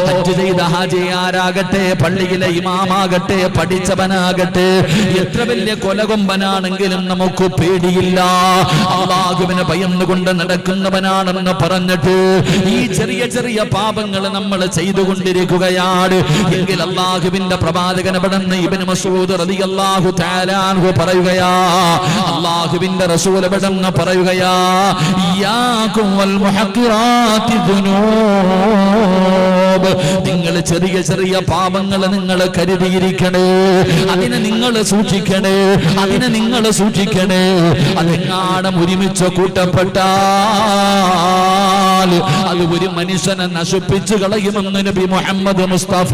ഹജ്ജ് ചെയ്ത ഹാജിയാരാകട്ടെ, പള്ളിയിലെ ഇമാമാകട്ടെ, പഠിച്ചവനാകട്ടെ, എത്ര വലിയ കൊലകൊമ്പനാണെങ്കിലും നമുക്ക് പേടിയില്ല. അല്ലാഹുവിനെ ഭയന്നുകൊണ്ട് നടക്കുന്നവനാണെന്ന് പറഞ്ഞിട്ട് ഈ ചെറിയ ചെറിയ പാപങ്ങൾ നമ്മൾ ചെയ്തുകൊണ്ടിരിക്കുകയാണ് എങ്കിൽ അല്ലാഹുവിന്റെ പ്രവാചകൻ ഇബ്നു മസ്ഊദ് റളിയല്ലാഹു തആല അൻഹു പറയുകയാ, അല്ലാഹുവിന്റെ റസൂൽ ഇബ്നു പറയുകയാ, ഇയ്യാകും വൽ മുഹഖിറാത്തി ദുനൂബ്. നിങ്ങൾ ചെറിയ ചെറിയ പാപങ്ങൾ നിങ്ങൾ കരുതിയിരിക്കണേ, അതിനെ നിങ്ങൾ സൂക്ഷിക്കണേ, അതിനെ നിങ്ങൾ സൂക്ഷിക്കണേ. അതെങ്ങാനും ഒരുമിച്ച് കൂട്ടപ്പെട്ടാൽ അത് ഒരു മനുഷ്യനെ നശിപ്പിച്ചു കളയുമെന്ന് നബി മുഹമ്മദ് മുസ്തഫ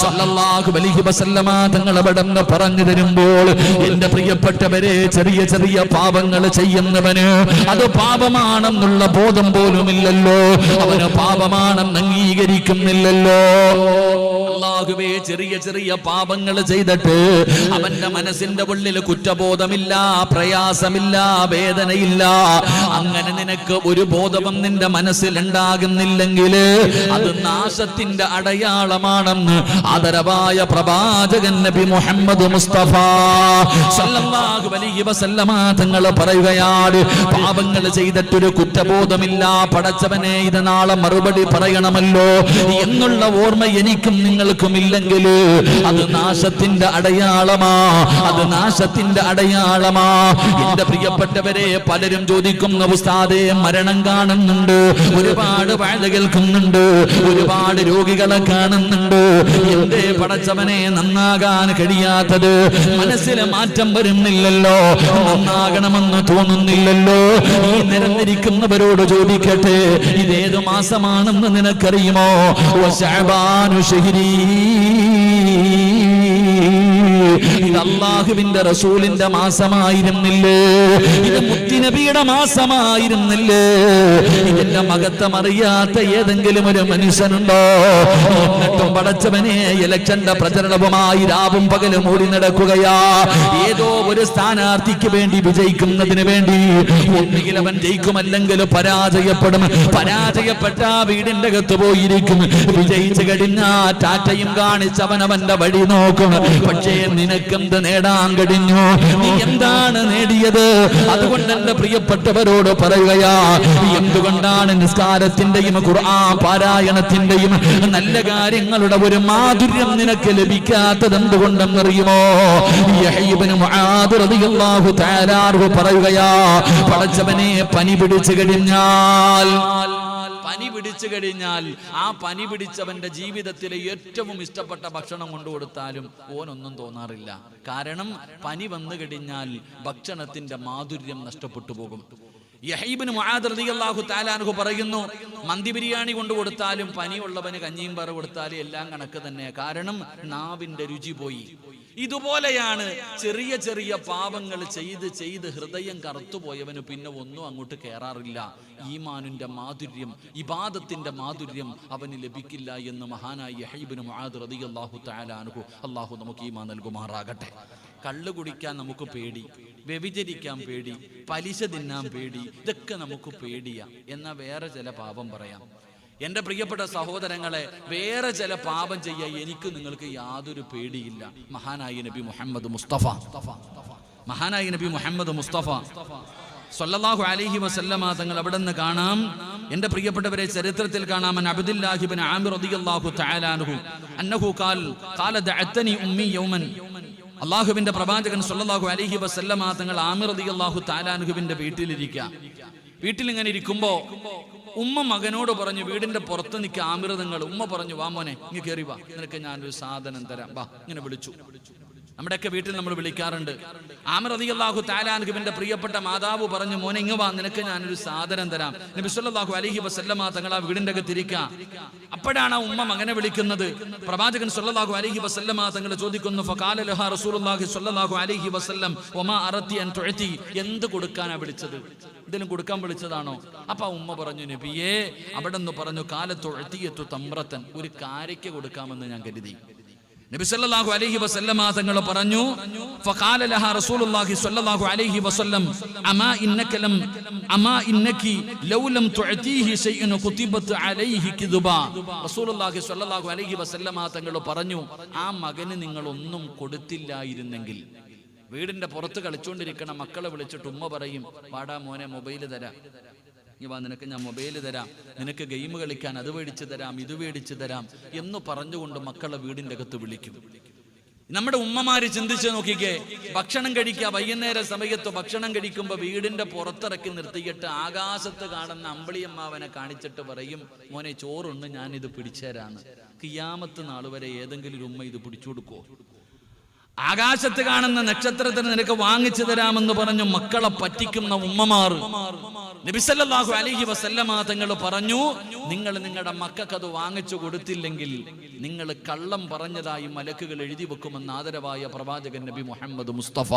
സല്ലല്ലാഹു അലൈഹി വസല്ലമ തങ്ങൾ അവിടെ പറഞ്ഞു തരുമ്പോൾ, എന്റെ പ്രിയപ്പെട്ടവരെ, ചെറിയ ചെറിയ പാപങ്ങൾ ചെയ്യുന്നവന് അത് പാപമാണെന്നുള്ള ബോധം പോലുമില്ലല്ലോ, അവന് പാപമാണെന്ന് അംഗീകരിക്കുന്നില്ലല്ലോ. അല്ലാഹുവേ, ചെറിയ ചെറിയ പാപങ്ങൾ ചെയ്തിട്ട് അവന്റെ മനസ്സിന്റെ ഉള്ളിൽ കുറ്റബോധമില്ല, പ്രയാസമില്ല, വേദനയില്ല. അങ്ങനെ നിനക്ക് ഒരു ബോധവും നിന്റെ മനസ്സിൽ ഉണ്ടാകുന്നില്ലെങ്കിൽ അത് നാശത്തിന്റെ അടയാളമാണെന്ന് ആദരവായ പ്രവാചകൻ നബി മുഹമ്മദ് മുസ്തഫ സല്ലല്ലാഹു അലൈഹി വസല്ലമ തങ്ങൾ പറയുകയാണ്, പാപങ്ങൾ ചെയ്തിട്ടൊരു കുറ്റബോധമില്ല, പടച്ചവനെ ഇത് നാളെ മറുപടി പറയണമല്ലോ എന്നുള്ള ഓർമ്മ എനിക്കും നിങ്ങൾക്കും ഇല്ലെങ്കിൽ അത് നാശത്തിന്റെ അടയാളമാ, അത് നാശത്തിന്റെ അടയാളമാ. എന്റെ പ്രിയപ്പെട്ടവരെ, പലരും ചോദിക്കുന്ന ഉസ്താദേ, മരണം കാണുന്നുണ്ട്, ഒരുപാട് വാഴ കേൾക്കുന്നുണ്ട്, ഒരുപാട് രോഗികളെ കാണുന്നുണ്ട്, എന്തേ പടച്ചവനെ നന്നാകാൻ കഴിയാത്തത്? മനസ്സിൽ മാറ്റം വരുന്നില്ലല്ലോ, നന്നാകണമെന്ന് തോന്നുന്നില്ലല്ലോ. ഈ നിരന്നിരിക്കുന്നവരോട് ചോദിക്കട്ടെ, ഇതേത് മാസമാണെന്ന് നിനക്കറിയുമോ? ശഅബാനു ശഹ്രീ, ഇത് അല്ലാഹുവിന്റെ റസൂലിന്റെ മാസമായിരുന്നില്ലേ? ഇത് മുത്തുനബിയുടെ മാസമായിരുന്നില്ലേ? ഇതിന്റെ മഹത്വം അറിയാത്ത ഏതെങ്കിലും ഒരു മനുഷ്യനുണ്ടോ? എന്നിട്ടും പടച്ചവനെ ഇലക്ഷന്റെ പ്രചരണവുമായി രാവും പകലും ഓടി നടക്കുകയാ. ഏതോ ഒരു സ്ഥാനാർത്ഥിക്ക് വേണ്ടി വിജയിക്കുന്നതിന് വേണ്ടി ഒന്നുകിൽ അവൻ ജയിക്കും, അല്ലെങ്കിൽ പരാജയപ്പെടും. പരാജയപ്പെട്ട വീടിന്റെ അകത്ത് പോയിരിക്കും, വിജയിച്ചു കഴിഞ്ഞാ ടാറ്റയും കാണിച്ച് അവനവന്റെ വഴി നോക്കും. പക്ഷേ നിനക്കെന്ത് നേടാൻ കഴിഞ്ഞു? നീ എന്താണ് നേടിയത്? അതുകൊണ്ട് എന്റെ പ്രിയപ്പെട്ടവരോട് പറയുകയാ, എന്തുകൊണ്ടാണ് നിസ്കാരത്തിന്റെയും ഖുർആൻ പാരായണത്തിന്റെയും നല്ല കാര്യങ്ങളുടെ ഒരു മാധുര്യം നിനക്ക് ലഭിക്കാത്തത് എന്തുകൊണ്ടെന്നറിയുമോ? യഹ്യ ഇബ്നു മുആദ് റളിയല്ലാഹു തആല അൻഹു പറയുകയാ, പടച്ചവനെ, പനി പിടിച്ചു കഴിഞ്ഞാൽ ആ പനി പിടിച്ചവന്റെ ജീവിതത്തിലെ ഏറ്റവും ഇഷ്ടപ്പെട്ട ഭക്ഷണം കൊണ്ടുകൊടുത്താലും ഓനൊന്നും തോന്നാറില്ല. കാരണം പനി വന്നു കഴിഞ്ഞാൽ ഭക്ഷണത്തിന്റെ മാധുര്യം നഷ്ടപ്പെട്ടു പോകും. യഹ്യ ഇബ്നു മുആദ് റളിയല്ലാഹു തആല അൻഹു പറയുന്നു, മന്തി ബിരിയാണി കൊണ്ടുകൊടുത്താലും പനിയുള്ളവന് കഞ്ഞിയും പറ കൊടുത്താലും എല്ലാം കണക്ക് തന്നെ, കാരണം നാവിന്റെ രുചി പോയി. ഇതുപോലെയാണ് ചെറിയ ചെറിയ പാപങ്ങൾ ചെയ്ത് ചെയ്ത് ഹൃദയം കറുത്തുപോയവന് പിന്നെ ഒന്നും അങ്ങോട്ട് കയറാറില്ല. ഈമാനിന്റെ മാധുര്യം, ഇബാദത്തിന്റെ മാധുര്യം അവന് ലഭിക്കില്ല എന്ന് മഹാനായ യഹ്യ ഇബ്നു മുആദ് റളിയല്ലാഹു തആല അൻഹു, അല്ലാഹു നമുക്ക് ഈമാൻ നൽകുമാറാകട്ടെ. കള്ളു കുടിക്കാൻ നമുക്ക് പേടി, വ്യഭിചരിക്കാൻ പേടി, പലിശ തിന്നാൻ പേടി, ഇതൊക്കെ നമുക്ക് പേടിയാ. എന്നാ വേറെ ചില പാപം പറയാം. എന്റെ പ്രിയപ്പെട്ട സഹോദരങ്ങളെ, വേറെ ചില പാപം ചെയ്യാൻ എനിക്ക് നിങ്ങൾക്ക് യാതൊരു പേടിയില്ല. മഹാനായ നബി മുഹമ്മദ് മുസ്തഫ സല്ലല്ലാഹു അലൈഹി വസല്ലമ തങ്ങൾ അവിടെ നിന്ന് കാണാം. എന്റെ പ്രിയപ്പെട്ടവരെ, ചരിത്രത്തിൽ കാണാം, അബ്ദുല്ലാഹി ഇബ്നു ആമിർ റളിയല്ലാഹു തആല അൻഹു അന്നഹു ഖാല ദഅതനി ഉമ്മി യൗമൻ. അല്ലാഹുവിന്റെ പ്രവാചകൻ സല്ലല്ലാഹു അലൈഹി വസല്ലമ തങ്ങൾ ആമിർ റളിയല്ലാഹു തആല അൻഹുവിന്റെ വീട്ടിലിരിക്കുക. വീട്ടിലിങ്ങനെ ഇരിക്കുമ്പോ ഉമ്മ മകനോട് പറഞ്ഞു, വീടിന്റെ പുറത്ത് നിൽക്കുക ആമിർ തങ്ങൾ. ഉമ്മ പറഞ്ഞു, വാ മോനെ, ഇങ്ങ് കയറി വാ, നിനക്ക് ഞാനൊരു സാധനം തരാം, വാ. ഇങ്ങനെ വിളിച്ചു. നമ്മുടെയൊക്കെ വീട്ടിൽ നമ്മൾ വിളിക്കാറുണ്ട്. ആമിർ റളിയല്ലാഹു തആല അൻഹുവിന്റെ പ്രിയപ്പെട്ട മാതാവ് പറഞ്ഞു, മോനെ ഇങ്ങ് വാ, നിനക്ക് ഞാനൊരു സാധനം തരാം. നബി സല്ലല്ലാഹു അലൈഹി വസല്ലമ തങ്ങൾ ആ വീടിന്റെ അകത്ത് ഇരിക്കുക. അപ്പോഴാണ് ആ ഉമ്മ മകനെ വിളിക്കുന്നത്. പ്രവാചകൻ സല്ലല്ലാഹു അലൈഹി വസല്ലമ തങ്ങൾ ചോദിക്കുന്നു, ഫഖാല ലഹാ റസൂലുള്ളാഹി സല്ലല്ലാഹു അലൈഹി വസല്ലം വമാ അറതി അൻ തുഅതി, എന്ത് കൊടുക്കാനാ വിളിച്ചത്? എന്തെങ്കിലും കൊടുക്കാൻ വിളിച്ചതാണോ? അപ്പൊ ആ ഉമ്മ പറഞ്ഞു, നബിയേ, അവിടെ നിന്ന് പറഞ്ഞു, കാലത്തു ഉഅതിയത്തു തംറത്തൻ, ഒരു കാരയ്ക്ക് കൊടുക്കാമെന്ന് ഞാൻ കരുതി. നബി സല്ലല്ലാഹു അലൈഹി വസല്ലമ തങ്ങൾ പറഞ്ഞു, ഫഖാല ലഹാ റസൂലുള്ളാഹി സ്വല്ലല്ലാഹു അലൈഹി വസല്ലം അമാ ഇന്നകി ലൗ ലം തുഅതീഹി ശൈഅൻ കുതിബത് അലൈഹി കിദുബ. റസൂലുള്ളാഹി സ്വല്ലല്ലാഹു അലൈഹി വസല്ലമ തങ്ങൾ പറഞ്ഞു, ആ മകന് നിങ്ങൾ ഒന്നും കൊടുത്തില്ലായിരുന്നെങ്കിൽ, വീടിന്റെ പുറത്ത് കളിച്ചുകൊണ്ടിരിക്കണ മക്കളെ വിളിച്ചിട്ട് ഉമ്മ പറയും, വാടാ മോനെ മൊബൈൽ തരാം, നിനക്ക് ഞാൻ മൊബൈൽ തരാം, നിനക്ക് ഗെയിം കളിക്കാൻ അത് മേടിച്ചു തരാം, ഇത് മേടിച്ചു തരാം എന്ന് പറഞ്ഞുകൊണ്ട് മക്കളെ വീടിന്റെ അകത്ത് വിളിക്കും. നമ്മുടെ ഉമ്മമാര് ചിന്തിച്ച് നോക്കിക്കേ, ഭക്ഷണം കഴിക്കുക, വൈകുന്നേര സമയത്ത് ഭക്ഷണം കഴിക്കുമ്പോൾ വീടിന്റെ പുറത്തിറക്കി നിർത്തിയിട്ട് ആകാശത്ത് കാണുന്ന അമ്പിളിയമ്മാവനെ കാണിച്ചിട്ട് പറയും, മോനെ ചോറുണ്ട്, ഞാൻ ഇത് പിടിച്ചേരാന്ന്. ഖിയാമത്ത് നാൾ വരെ ഏതെങ്കിലും ഒരു ഉമ്മ ഇത് പിടിച്ചു കൊടുക്കുവോ? ആകാശത്ത് കാണുന്ന നക്ഷത്രത്തിന് നിനക്ക് വാങ്ങിച്ചു തരാമെന്ന് പറഞ്ഞു മക്കളെ പറ്റിക്കുന്ന ഉമ്മമാർ. നബി സല്ലല്ലാഹു അലൈഹി വസല്ലമ തങ്ങൾ പറഞ്ഞു, നിങ്ങൾ നിങ്ങളുടെ മക്കൾക്ക് അത് വാങ്ങിച്ചു കൊടുത്തില്ലെങ്കിൽ നിങ്ങൾ കള്ളം പറഞ്ഞതായി മലക്കുകൾ എഴുതി വെക്കുമെന്ന് ആദരവായ പ്രവാചകൻ നബി മുഹമ്മദ് മുസ്തഫ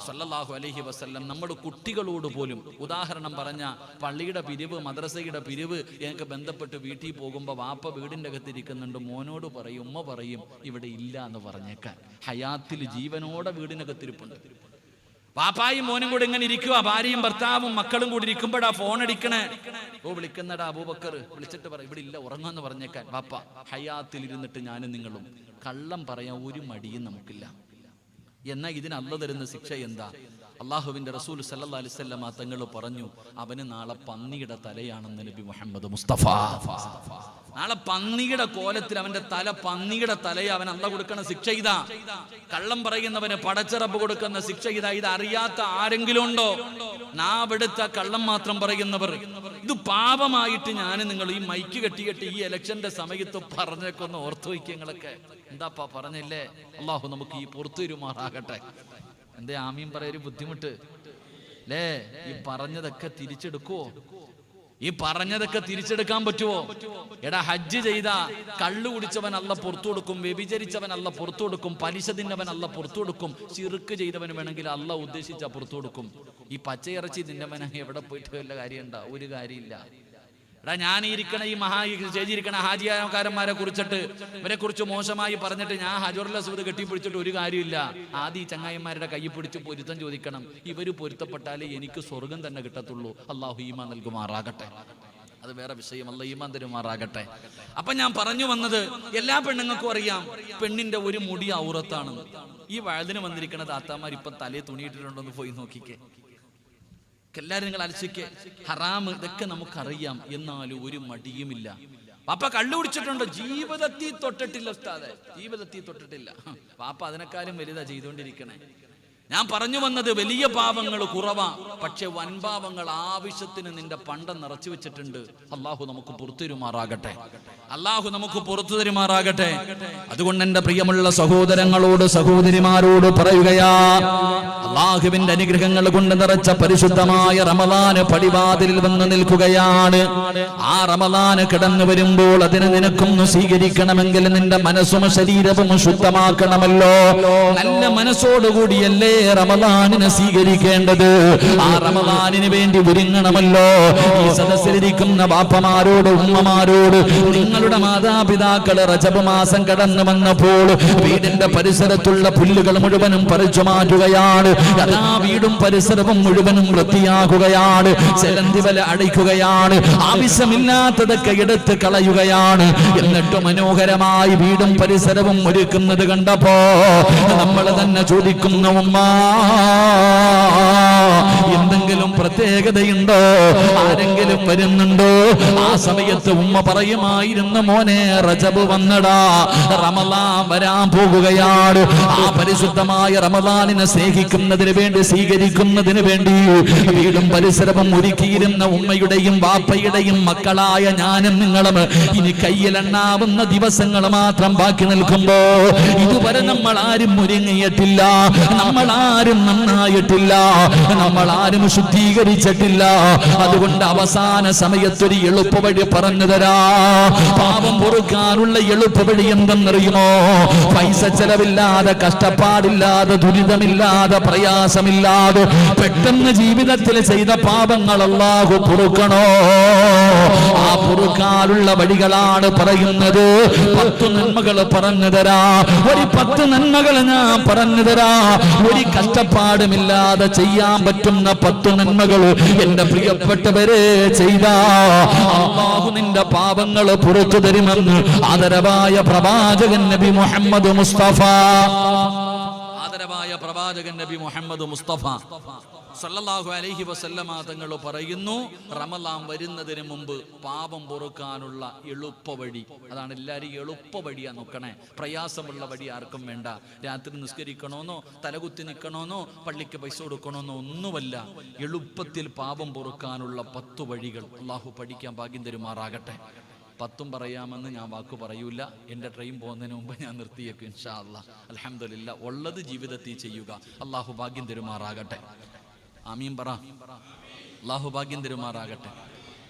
സല്ലല്ലാഹു അലൈഹി വസല്ലം നമ്മുടെ കുട്ടികളോട് പോലും, ഉദാഹരണം പറഞ്ഞ പള്ളിയുടെ പിരിവ്, മദ്രസയുടെ പിരിവ് എനിക്ക് ബന്ധപ്പെട്ട് വീട്ടിൽ പോകുമ്പോൾ വാപ്പ വീടിൻ്റെ അകത്തിരിക്കുന്നുണ്ട്, മോനോട് പറയും, ഉമ്മ പറയും, ഇവിടെ ഇല്ല എന്ന് പറഞ്ഞേക്കാൻ. ഹയാത്തിൽ ജീവനോടെ വീടിനകത്തിരിപ്പുണ്ട്. പാപ്പായും മോനും കൂടെ ഇങ്ങനെ ഇരിക്കുക, ഭാര്യയും ഭർത്താവും മക്കളും കൂടി ഇരിക്കുമ്പോഴാ ഫോൺ അടിക്കണേ. വിളിക്കുന്നടാ അബൂബക്കർ, വിളിച്ചിട്ട് പറ ഇവിടെ ഇല്ല, ഉറങ്ങാന്ന് പറഞ്ഞേക്കാൻ. പാപ്പ ഹയാത്തിൽ ഇരുന്നിട്ട് ഞാനും നിങ്ങളും കള്ളം പറയാൻ ഒരു മടിയും നമുക്കില്ല. എന്നാൽ ഇതിന് അല്ലാഹു തരുന്ന ശിക്ഷ എന്താ? അള്ളാഹുവിന്റെ റസൂൽ സല്ലല്ലാഹു അലൈഹി വസല്ലം തങ്ങൾ പറഞ്ഞു, അവന് നാളെ പന്നിയുടെ തലയാണെന്ന് നബി മുഹമ്മദ് മുസ്തഫ. നാളെ പന്നിയുടെ കോലത്തിൽ അവന്റെ തല, പന്നിയുടെ തലയെ അവൻ അല്ലാഹു കൊടുക്കുന്ന ശിക്ഷ ഇതാ. കള്ളം പറയുന്നവന് പടച്ച റബ്ബ് കൊടുക്കുന്ന ശിക്ഷ ഇതാ. ഇത് അറിയാത്ത ആരെങ്കിലും ഉണ്ടോ? നാവെടുത്ത കള്ളം മാത്രം പറയുന്നവർ. ഇത് പാപമായിട്ട് ഞാൻ നിങ്ങൾ ഈ മൈക്ക് കെട്ടിയിട്ട് ഈ ഇലക്ഷന്റെ സമയത്ത് പറഞ്ഞേക്കൊന്ന് ഓർത്തു വയ്ക്കങ്ങളൊക്കെ. എന്താപ്പാ പറഞ്ഞില്ലേ? അള്ളാഹു നമുക്ക് ഈ പുറത്തുവരുമാറാകട്ടെ. എന്തേ ആമീൻ പറയൊരു ബുദ്ധിമുട്ട് അല്ലേ? ഈ പറഞ്ഞതൊക്കെ തിരിച്ചെടുക്കുവോ? ഈ പറഞ്ഞതൊക്കെ തിരിച്ചെടുക്കാൻ പറ്റുമോ? എടാ, ഹജ്ജ് ചെയ്ത കള്ളു കുടിച്ചവൻ അല്ല പുറത്തു കൊടുക്കും, വ്യഭിചരിച്ചവൻ അല്ല പുറത്തു കൊടുക്കും, പലിശ തിന്നവൻ അല്ല പുറത്തു കൊടുക്കും, ചിറുക്ക് ചെയ്തവൻ വേണമെങ്കിൽ അല്ല ഉദ്ദേശിച്ച പുറത്തു കൊടുക്കും. ഈ പച്ചയിറച്ചി തിന്നവൻ എവിടെ പോയിട്ട് വല്ല കാര്യമുണ്ടോ? ഒരു കാര്യമില്ല. എടാ, ഞാൻ ഇരിക്കണ ഈ സ്റ്റേജിരിക്കണ ഹാജിയാക്കാരന്മാരെ കുറിച്ചിട്ട്, ഇവരെ കുറിച്ച് മോശമായി പറഞ്ഞിട്ട് ഞാൻ ഹജറുൽ അസ്വദ് കെട്ടിപ്പിടിച്ചിട്ട് ഒരു കാര്യമില്ല. ആദ്യം ഈ ചങ്ങായിമാരുടെ കൈ പിടിച്ച് പൊരുത്തം ചോദിക്കണം. ഇവര് പൊരുത്തപ്പെട്ടാലേ എനിക്ക് സ്വർഗം തന്നെ കിട്ടത്തുള്ളൂ. അള്ളാഹു ഈമാൻ നൽകുമാറാകട്ടെ. അത് വേറെ വിഷയം. അല്ലാഹു ഈമാൻ തരുമാറാകട്ടെ. അപ്പൊ ഞാൻ പറഞ്ഞു വന്നത്, എല്ലാ പെണ്ണുങ്ങൾക്കും അറിയാം പെണ്ണിന്റെ ഒരു മുടി ഔറത്താണെന്ന്. ഈ വഴുതിന് വന്നിരിക്കണ താത്താമാർ ഇപ്പൊ തലയെ തുണിയിട്ടിട്ടുണ്ടോന്ന് പോയി നോക്കിക്കേ. എല്ലാവരും നിങ്ങൾ അലസിക്ക്. ഹറാം ഇതൊക്കെ നമുക്കറിയാം, എന്നാലും ഒരു മടിയുമില്ല. പാപ്പ കള്ളു കുടിച്ചിട്ടുണ്ടോ? ജീവിതത്തിൽ തൊട്ടിട്ടില്ല ഉസ്താദേ, ജീവിതത്തിൽ തൊട്ടിട്ടില്ല. പാപ്പ അതിനെക്കാളും വലുതാ ചെയ്തുകൊണ്ടിരിക്കണേ. ഞാൻ പറഞ്ഞു വന്നത്, വലിയ പാപങ്ങൾ കുറവാ, പക്ഷെ വൻപാപങ്ങൾ ആവശ്യത്തിന് നിന്റെ പണ്ടം നിറച്ചു വെച്ചിട്ടുണ്ട്. അള്ളാഹു നമുക്ക് പുറത്തു തരുമാറാകട്ടെ. അള്ളാഹു നമുക്ക് പുറത്തു തരുമാറാകട്ടെ. അതുകൊണ്ട് എന്റെ പ്രിയമുള്ള സഹോദരങ്ങളോട്, സഹോദരിമാരോട് പറയുകയാ, അള്ളാഹുവിന്റെ അനുഗ്രഹങ്ങൾ കൊണ്ട് നിറച്ച പരിശുദ്ധമായ റമളാന് പടിവാതിലിൽ വന്ന് നിൽക്കുകയാണ്. ആ റമളാന് കടന്നു വരുമ്പോൾ അതിനെ നിനക്കൊന്ന് സ്വീകരിക്കണമെങ്കിൽ നിന്റെ മനസ്സും ശരീരവും ശുദ്ധമാക്കണമല്ലോ. നല്ല മനസ്സോടുകൂടിയല്ലേ റമളാനിനെ സ്വീകരിക്കേണ്ടത്. ആ റമളാനിന് വേണ്ടി ഒരുങ്ങണമല്ലോ. ഈ സദസ്സിലിരിക്കുന്ന ബാപ്പമാരോട്, ഉമ്മമാരോട്, നിങ്ങളുടെ മാതാപിതാക്കള് റജബ് മാസം കടന്നു വന്നപ്പോൾ വീടിന്റെ പരിസരത്തുള്ള പുല്ലുകൾ മുഴുവനും പറിച്ചു മാറ്റുകയാണ്. അതാ വീടും പരിസരവും മുഴുവനും വൃത്തിയാക്കുകയാണ്. ചെലന്തി വല അടിക്കുകയാണ്. ആവശ്യമില്ലാത്തതൊക്കെ എടുത്ത് കളയുകയാണ്. എന്നിട്ട് മനോഹരമായി വീടും പരിസരവും ഒരുക്കുന്നത് കണ്ടപ്പോ നമ്മൾ തന്നെ ചോദിക്കുന്ന, ഉമ്മ എന്തെങ്കിലും പ്രത്യേകതയുണ്ടോ? ആരെങ്കിലും വരുന്നുണ്ടോ? ആ സമയത്ത് ഉമ്മ പറയുമായിരുന്നു, മോനെ റജബ് വന്നടാ, റമളാൻ വരാൻ പോകുകയാണ്. ആ പരിശുദ്ധമായ റമളാനിനെ സ്നേഹിക്കുന്നതിന് വേണ്ടി, സ്വീകരിക്കുന്നതിന് വേണ്ടി വീടും പരിസരവും ഒരുക്കിയിരുന്ന ഉമ്മയുടെയും വാപ്പയുടെയും മക്കളായ ഞാനും നിങ്ങളും ഇനി കയ്യിലെണ്ണാവുന്ന ദിവസങ്ങൾ മാത്രം ബാക്കി നിൽക്കുമ്പോ ഇതുവരെ നമ്മൾ ആരും ഒരുങ്ങിയിട്ടില്ല, നമ്മൾ ആരും നന്നായിട്ടില്ല, നമ്മൾ ആരും ശുദ്ധീകരിച്ചിട്ടില്ല. സ്വീകരിച്ചിട്ടില്ല. അതുകൊണ്ട് അവസാന സമയത്തൊരു എളുപ്പവഴി പറഞ്ഞു തരാ. പാപം പൊറുക്കാനുള്ള എളുപ്പവഴി എന്തെന്നറിയുമോ? പൈസ ചെലവില്ലാതെ, കഷ്ടപ്പാടില്ലാതെ, ദുരിതമില്ലാതെ, പ്രയാസമില്ലാതെ പെട്ടെന്ന് ജീവിതത്തിൽ ചെയ്ത പാപങ്ങൾ അല്ലാഹു പൊറുക്കണോ? ആ പൊറുക്കാനുള്ള വഴികളാണ് പറയുന്നത്. 10 നന്മകൾ പറഞ്ഞു തരാ. ഒരു 10 നന്മകൾ ഞാൻ പറഞ്ഞു തരാ. ഒരു കഷ്ടപ്പാടുമില്ലാതെ ചെയ്യാൻ പറ്റുന്ന 10 നന്മകൾ എന്റെ പ്രിയപ്പെട്ടവരെ ചെയ്താ അല്ലാഹു നിന്റെ പാപങ്ങൾ പുറത്തു തരുമെന്ന് ആദരവായ പ്രവാചകൻ നബി മുഹമ്മദ് മുസ്തഫ. ആദരവായ പ്രവാചകൻ നബി മുഹമ്മദ് മുസ്തഫ സല്ലല്ലാഹു അലൈഹി വസല്ലമ തങ്ങൾ പറയുന്നു, റമളാൻ വരുന്നതിന് മുമ്പ് പാപം പൊറുക്കാനുള്ള എളുപ്പവഴി. അതാണ് എല്ലാവരും എളുപ്പവഴിയാ നോക്കണേ. പ്രയാസമുള്ള വഴി ആർക്കും വേണ്ട. രാത്രി നിസ്കരിക്കണമെന്നോ, തലകുത്തി നിൽക്കണമെന്നോ, പള്ളിക്ക് പൈസ കൊടുക്കണമെന്നോ ഒന്നുമല്ല. എളുപ്പത്തിൽ പാപം പൊറുക്കാനുള്ള 10 വഴികൾ അല്ലാഹു പഠിക്കാൻ ഭാഗ്യം തരുമാറാകട്ടെ. 10 പറയാമെന്ന് ഞാൻ വാക്ക് പറയൂല. എൻ്റെ ട്രെയിൻ പോകുന്നതിന് മുമ്പ് ഞാൻ നിർത്തിയേക്കും ഇൻഷാ അല്ലാഹ്. അൽഹംദുലില്ലാ, ഉള്ളത് ജീവിതത്തിൽ ചെയ്യുക. അല്ലാഹു ഭാഗ്യം തരുമാറാകട്ടെ. ആമീൻ പറ. അല്ലാഹു ഭാഗ്യം തരുമാറാകട്ടെ.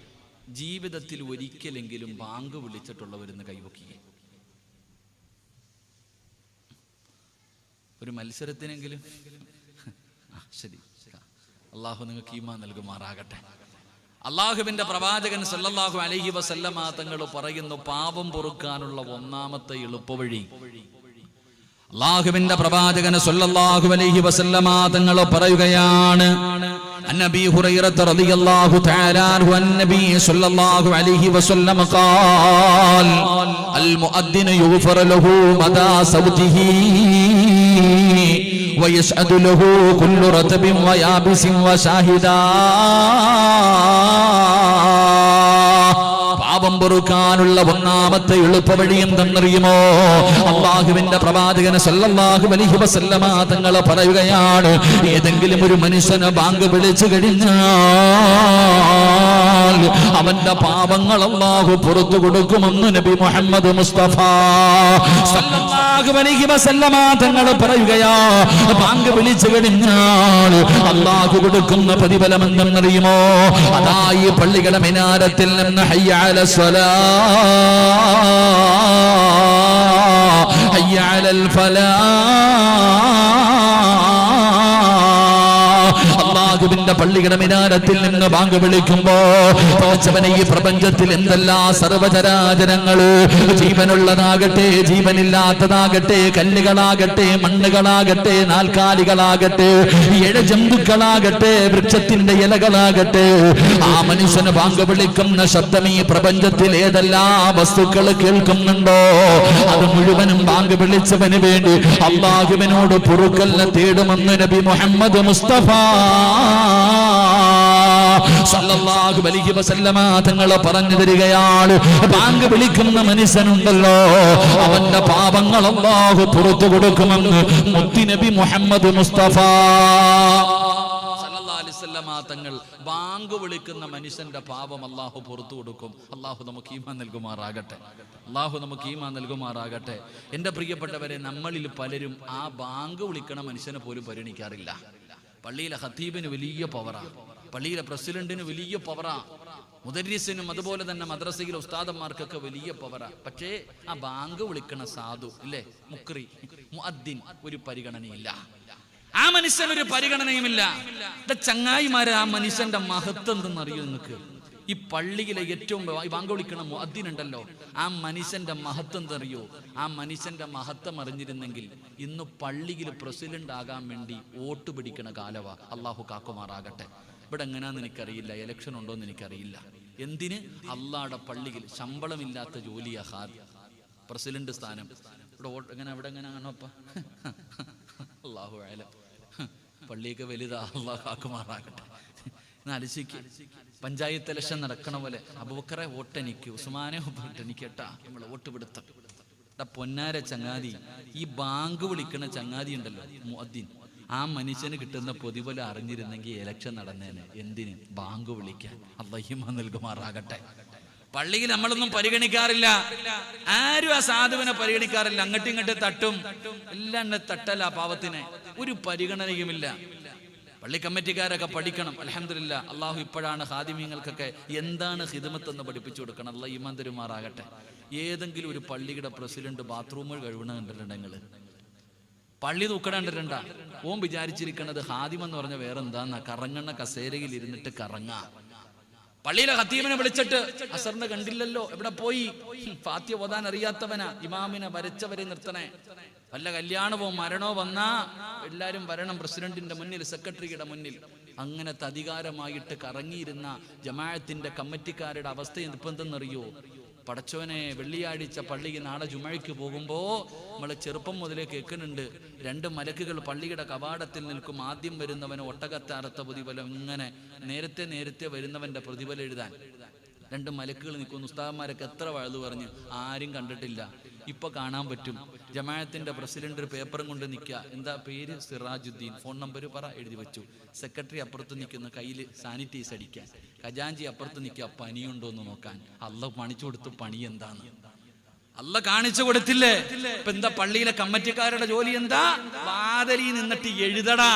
ജീവിതത്തിൽ ഒരിക്കലെങ്കിലും ബാങ്ക് വിളിച്ചിട്ടുള്ളവരെന്ന് കൈവക്കുക. ഒരു മത്സരത്തിനെങ്കിലും. ശരി, അല്ലാഹു നിങ്ങൾക്ക് ഈമാൻ നൽകുമാറാകട്ടെ. അള്ളാഹുവിന്റെ പ്രവാചകൻ സല്ലല്ലാഹു അലൈഹി വസല്ലമ തങ്ങൾ പറയുന്നു, പാപം പൊറുക്കാനുള്ള 1ാമത്തെ എളുപ്പവഴി. അള്ളാഹുവിന്റെ പ്രവാചകൻ സല്ലല്ലാഹു അലൈഹി വസല്ലമ തങ്ങൾ പറയുകയാണ്, അന്നബി ഹുറൈറ റളിയല്ലാഹു തആല അൻഹു അന്നബി സല്ലല്ലാഹു അലൈഹി വസല്ലമ ഖാൽ അൽ മുഅദ്ദിനു യുഗ്ഫറ ലഹു മദാ സൗതിഹി വയസ്അദു ലഹു കുല്ലു റതബിൻ വയാബിസിൻ വശാഹിദാ. പാപം പൊറുക്കാനുള്ള 1ാമത്തെ എളുപ്പവഴി എന്തെന്നറിയുമോ? അല്ലാഹുവിന്റെ പ്രവാചകൻ സല്ലല്ലാഹു അലൈഹി വസല്ലമ തങ്ങൾ പറയുകയാണ്, ഏതെങ്കിലും ഒരു മനുഷ്യനെ ബാങ്ക് വിളിച്ചു കഴിഞ്ഞാൽ അവന്റെ പാപങ്ങൾ അല്ലാഹു പുറത്തു കൊടുക്കുമെന്ന് നബി മുഹമ്മദ് മുസ്തഫ സല്ലല്ലാഹു അലൈഹി വസല്ലമ തങ്ങൾ പറയുകയാ, ബാങ്ക് വിളിച്ചു കഴിഞ്ഞാൽ അല്ലാഹു കൊടുക്കുന്ന പ്രതിഫലം എന്തെന്നറിയുമോ? അതായി പള്ളികളുടെ മിനാരത്തിൽ നിന്ന് ഹയ്യ അലൽ സ്വലാഹ്, ഹയ്യ അലൽ ഫലാഹ്. അല്ലാഹുവിന്റെ പള്ളിയുടെ മിനാരത്തിൽ നിന്ന് ബാങ്ക് വിളിക്കുമ്പോ പടച്ചവനെ, ഈ പ്രപഞ്ചത്തിൽ എന്തെല്ലാം സർവചരാചരങ്ങള്, ജീവനുള്ളതാകട്ടെ ജീവനില്ലാത്തതാകട്ടെ, കല്ലുകളാകട്ടെ മണ്ണുകളാകട്ടെ നാൽക്കാലികളാകട്ടെ ഇഴജന്തുക്കളാകട്ടെ വൃക്ഷത്തിന്റെ ഇലകളാകട്ടെ, ആ മനുഷ്യന് ബാങ്ക് വിളിക്കുന്ന ശബ്ദം ഈ പ്രപഞ്ചത്തിൽ ഏതെല്ലാം വസ്തുക്കൾ കേൾക്കുന്നുണ്ടോ അത് മുഴുവനും ബാങ്ക് വിളിച്ചവന് വേണ്ടി അല്ലാഹുവിനോട് പൊറുക്കലിനെ തേടുമെന്ന് നബി മുഹമ്മദ് മുസ്തഫ സല്ലല്ലാഹു അലൈഹി വസല്ലമ തങ്ങൾ പറഞ്ഞു തരികയാണ്, ബാങ്ക് വിളിക്കുന്ന മനുഷ്യനുണ്ടല്ലോ അവന്റെ പാപങ്ങൾ അല്ലാഹു പുറത്തു കൊടുക്കുമെന്ന് മുത്തുനബി മുഹമ്മദ് മുസ്തഫ സല്ലല്ലാഹു അലൈഹി വസല്ലമ തങ്ങൾ ബാങ്ക് വിളിക്കുന്ന മനുഷ്യന്റെ പാപം അല്ലാഹു പുറത്തു കൊടുക്കും. അല്ലാഹു നമുക്ക് ഈമാൻ നൽകുമാറാകട്ടെ. അല്ലാഹു നമുക്ക് ഈമാൻ നൽകുമാറാകട്ടെ. എൻ്റെ പ്രിയപ്പെട്ടവരെ, നമ്മളിൽ പലരും ആ ബാങ്ക് വിളിക്കണ മനുഷ്യനെ പോലും പരിഗണിക്കാറില്ല. പള്ളിയിലെ ഖത്തീബിന് വലിയ പവറാ, പള്ളിയിലെ പ്രസിഡന്റിന് വലിയ പവറാ, മുദരിസിനും അതുപോലെ തന്നെ മദ്രസയിലെ ഉസ്താദന്മാർക്കൊക്കെ വലിയ പവറാ. പക്ഷേ ആ ബാങ്ക് വിളിക്കണ സാധു ഇല്ലേ, മുക്രി മുഅദ്ദിൻ, ഒരു പരിഗണനയില്ല. ആ മനുഷ്യനൊരു പരിഗണനയുമില്ല. ചങ്ങായിമാരെ, ആ മനുഷ്യന്റെ മഹത്വം എന്തെന്നറിയോ നിങ്ങൾക്ക്? ഈ പള്ളിയിലെ ഏറ്റവും ബാങ്ക് വിളിക്കണ മുഅദ്ദിനുണ്ടല്ലോ, ആ മനുഷ്യന്റെ മഹത്വം എന്തറിയോ? ആ മനുഷ്യന്റെ മഹത്വം അറിഞ്ഞിരുന്നെങ്കിൽ ഇന്ന് പള്ളിയിൽ പ്രസിഡന്റ് ആകാൻ വേണ്ടി വോട്ട് പിടിക്കണ കാലവാ. അല്ലാഹു കാക്കുമാറാകട്ടെ. ഇവിടെ എങ്ങനെയാന്ന് എനിക്കറിയില്ല, ഇലക്ഷൻ ഉണ്ടോന്ന് എനിക്കറിയില്ല. എന്തിന്? അള്ളാടെ പള്ളിയിൽ ശമ്പളമില്ലാത്ത ജോലിയാ പ്രസിഡന്റ് സ്ഥാനം. ഇവിടെ വോട്ട് എങ്ങനെ, അവിടെ എങ്ങനെ ആണോപ്പ? അല്ലാഹു അഅലം. പള്ളിയൊക്കെ വലുതാ. അല്ലാഹു കാക്കുമാറാകട്ടെ. ആലോചിക്ക്, പഞ്ചായത്ത് ഇലക്ഷൻ നടക്കണ പോലെ അബൂബക്കറെ വോട്ടെനിക്ക്, ഉസ്മാനെ വോട്ടെനിക്ക് കേട്ടാ, നമ്മളെ വോട്ട് പിടുത്തം. പൊന്നാര ചങ്ങാതി, ഈ ബാങ്ക് വിളിക്കണ ചങ്ങാതി ഉണ്ടല്ലോ മുഅദ്ദിൻ, ആ മനുഷ്യന് കിട്ടുന്ന പ്രതിഫലം അറിഞ്ഞിരുന്നെങ്കിൽ ഇലക്ഷൻ നടന്നേനെ. എന്തിന്? ബാങ്ക് വിളിക്കാൻ. അല്ലാഹു ഈമാൻ നൽകുമാറാകട്ടെ. പള്ളിയിൽ നമ്മളൊന്നും പരിഗണിക്കാറില്ല. ആരും ആ സാധുവിനെ പരിഗണിക്കാറില്ല. അങ്ങോട്ടും ഇങ്ങോട്ടും തട്ടും, എല്ലാം തട്ടല്ല പാവത്തിനെ, ഒരു പരിഗണനയുമില്ല. പള്ളി കമ്മിറ്റിക്കാരൊക്കെ പഠിക്കണം. അൽഹംദുലില്ലാ, അള്ളാഹു ഇപ്പോഴാണ് ഖാദിമീങ്ങൾക്കൊക്കെ എന്താണ് ഖിദ്മത്ത് എന്ന് പഠിപ്പിച്ചു കൊടുക്കണം. അള്ളാഹ് ഈമാൻ തരുമാറാകട്ടെ. ഏതെങ്കിലും ഒരു പള്ളിയുടെ പ്രസിഡന്റ് ബാത്റൂമുകൾ കഴുകണ കണ്ടിട്ടുണ്ടെങ്കിൽ, പള്ളി തൂക്കണ കണ്ടിട്ടുണ്ടാ? ഓൻ വിചാരിച്ചിരിക്കണത് ഖാദിമെന്ന് പറഞ്ഞ വേറെന്താന്നാ, കറങ്ങണ കസേരയിൽ ഇരുന്നിട്ട് കറങ്ങാ. പള്ളിയിലെ ഖത്തീബിനെ വിളിച്ചിട്ട് അസറിനെ കണ്ടില്ലല്ലോ, എവിടെ പോയി? ഫാത്തിഹ ഓതാൻ അറിയാത്തവനാ, ഇമാമിനെ വരച്ചവരെ നിർത്തണേ. വല്ല കല്യാണമോ മരണോ വന്നാ എല്ലാരും വരണം പ്രസിഡന്റിന്റെ മുന്നിൽ, സെക്രട്ടറിയുടെ മുന്നിൽ. അങ്ങനത്തെ അധികാരമായിട്ട് കറങ്ങിയിരുന്ന ജമാഅത്തിന്റെ കമ്മിറ്റിക്കാരുടെ അവസ്ഥ ഇപ്പം എന്തെന്നറിയോ? പടച്ചോനെ, വെള്ളിയാഴ്ച പള്ളിയിൽ നാളെ ജുമഴയ്ക്ക് പോകുമ്പോ നമ്മളെ ചെറുപ്പം മുതലേ കേൾക്കുന്നുണ്ട്, 2 മലക്കുകൾ പള്ളിയുടെ കവാടത്തിൽ നിൽക്കും. ആദ്യം വരുന്നവന് ഒട്ടകത്താരത്ത പ്രതിഫലം, ഇങ്ങനെ നേരത്തെ വരുന്നവന്റെ പ്രതിഫലം എഴുതാൻ 2 മലക്കുകൾ നിൽക്കുന്നു. ഉസ്താദന്മാരൊക്കെ എത്ര വഴുതു പറഞ്ഞു, ആരും കണ്ടിട്ടില്ല. ഇപ്പൊ കാണാൻ പറ്റും. ജമാഅത്തിന്റെ പ്രസിഡന്റ് ഒരു പേപ്പറും കൊണ്ട് നിൽക്കുക. എന്താ പേര്? സിറാജുദ്ദീൻ. ഫോൺ നമ്പർ പറ, എഴുതി വെച്ചു. സെക്രട്ടറി അപ്പുറത്ത് നിൽക്കുന്ന, കയ്യിൽ സാനിറ്റൈസ് അടിക്കാൻ. ഖജാൻജി അപ്പുറത്ത് നിൽക്കുക, പനിയുണ്ടോ എന്ന് നോക്കാൻ. അള്ളാഹ് പണിച്ചു കൊടുത്തു. പണി എന്താന്ന് അള്ളാഹ് കാണിച്ചു കൊടുത്തില്ലേ? ഇപ്പൊ എന്താ പള്ളിയിലെ കമ്മിറ്റിക്കാരുടെ ജോലി? എന്താ? വാതിലിൽ നിന്നിട്ട് എഴുതടാ.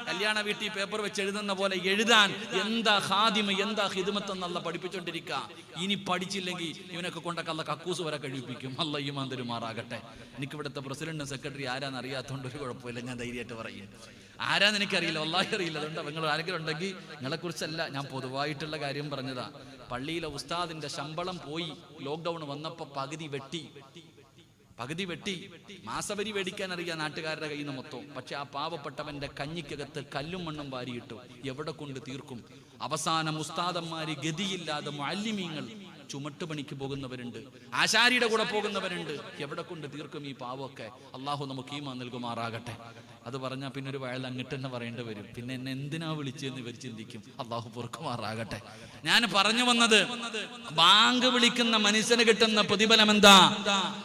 കല്യാണ വീട്ടിൽ പേപ്പർ വെച്ച് എഴുതുന്ന പോലെ എഴുതാൻ. എന്താ ഖാദിമ്, എന്താ ഖിദ്മത്ത് എന്നുള്ള പഠിപ്പിച്ചോണ്ടിരിക്കുക. ഇനി പഠിച്ചില്ലെങ്കിൽ ഇവനൊക്കെ കൊണ്ടൊക്കെ അള്ളാഹ് കക്കൂസ് വരെ കഴിപ്പിക്കും. അള്ളാഹ് ഈമാൻ തരുമാറാകട്ടെ. എനിക്ക് ഇവിടുത്തെ പ്രസിഡന്റും സെക്രട്ടറി ആരാന്ന് അറിയാത്തതുകൊണ്ട് ഒരു കുഴപ്പമില്ല, ഞാൻ ധൈര്യമായിട്ട് പറയും. ആരാന്ന് എനിക്കറിയില്ല, വല്ലാഹി അറിയില്ല. അതുകൊണ്ട് നിങ്ങൾ ആരെങ്കിലും ഉണ്ടെങ്കിൽ നിങ്ങളെ കുറിച്ചല്ല, ഞാൻ പൊതുവായിട്ടുള്ള കാര്യം പറഞ്ഞതാ. പള്ളിയിലെ ഉസ്താദിന്റെ ശമ്പളം പോയി. ലോക്ക്ഡൌൺ വന്നപ്പോ പകുതി വെട്ടി. മാസവരി മേടിക്കാൻ അറിയാം നാട്ടുകാരുടെ കയ്യിൽ നിന്ന് മൊത്തം. പക്ഷെ ആ പാവപ്പെട്ടവന്റെ കഞ്ഞിക്കകത്ത് കല്ലും മണ്ണും വാരിയിട്ടു. എവിടെ കൊണ്ട് തീർക്കും? അവസാനം ഉസ്താദന്മാര് ഗതിയില്ലാതെ മുഅല്ലിമീങ്ങൾ ചുമട്ടുപണിക്ക് പോകുന്നവരുണ്ട്, ആശാരിയുടെ കൂടെ പോകുന്നവരുണ്ട്. എവിടെ കൊണ്ട് തീർക്കും ഈ പാവമൊക്കെ? അള്ളാഹു നമുക്ക് ഈമാൻ നൽകുമാറാകട്ടെ. അത് പറഞ്ഞാൽ പിന്നെ ഒരു വയൽ അങ്ങോട്ട് തന്നെ പറയേണ്ടി വരും. പിന്നെ എന്നെ എന്തിനാ വിളിച്ചെന്ന് ഇവർ ചിന്തിക്കും. അള്ളാഹു പൊറുക്കുമാറാകട്ടെ. ഞാൻ പറഞ്ഞു വന്നത്, ബാങ്ക് വിളിക്കുന്ന മനുഷ്യന് കിട്ടുന്ന പ്രതിഫലം എന്താ?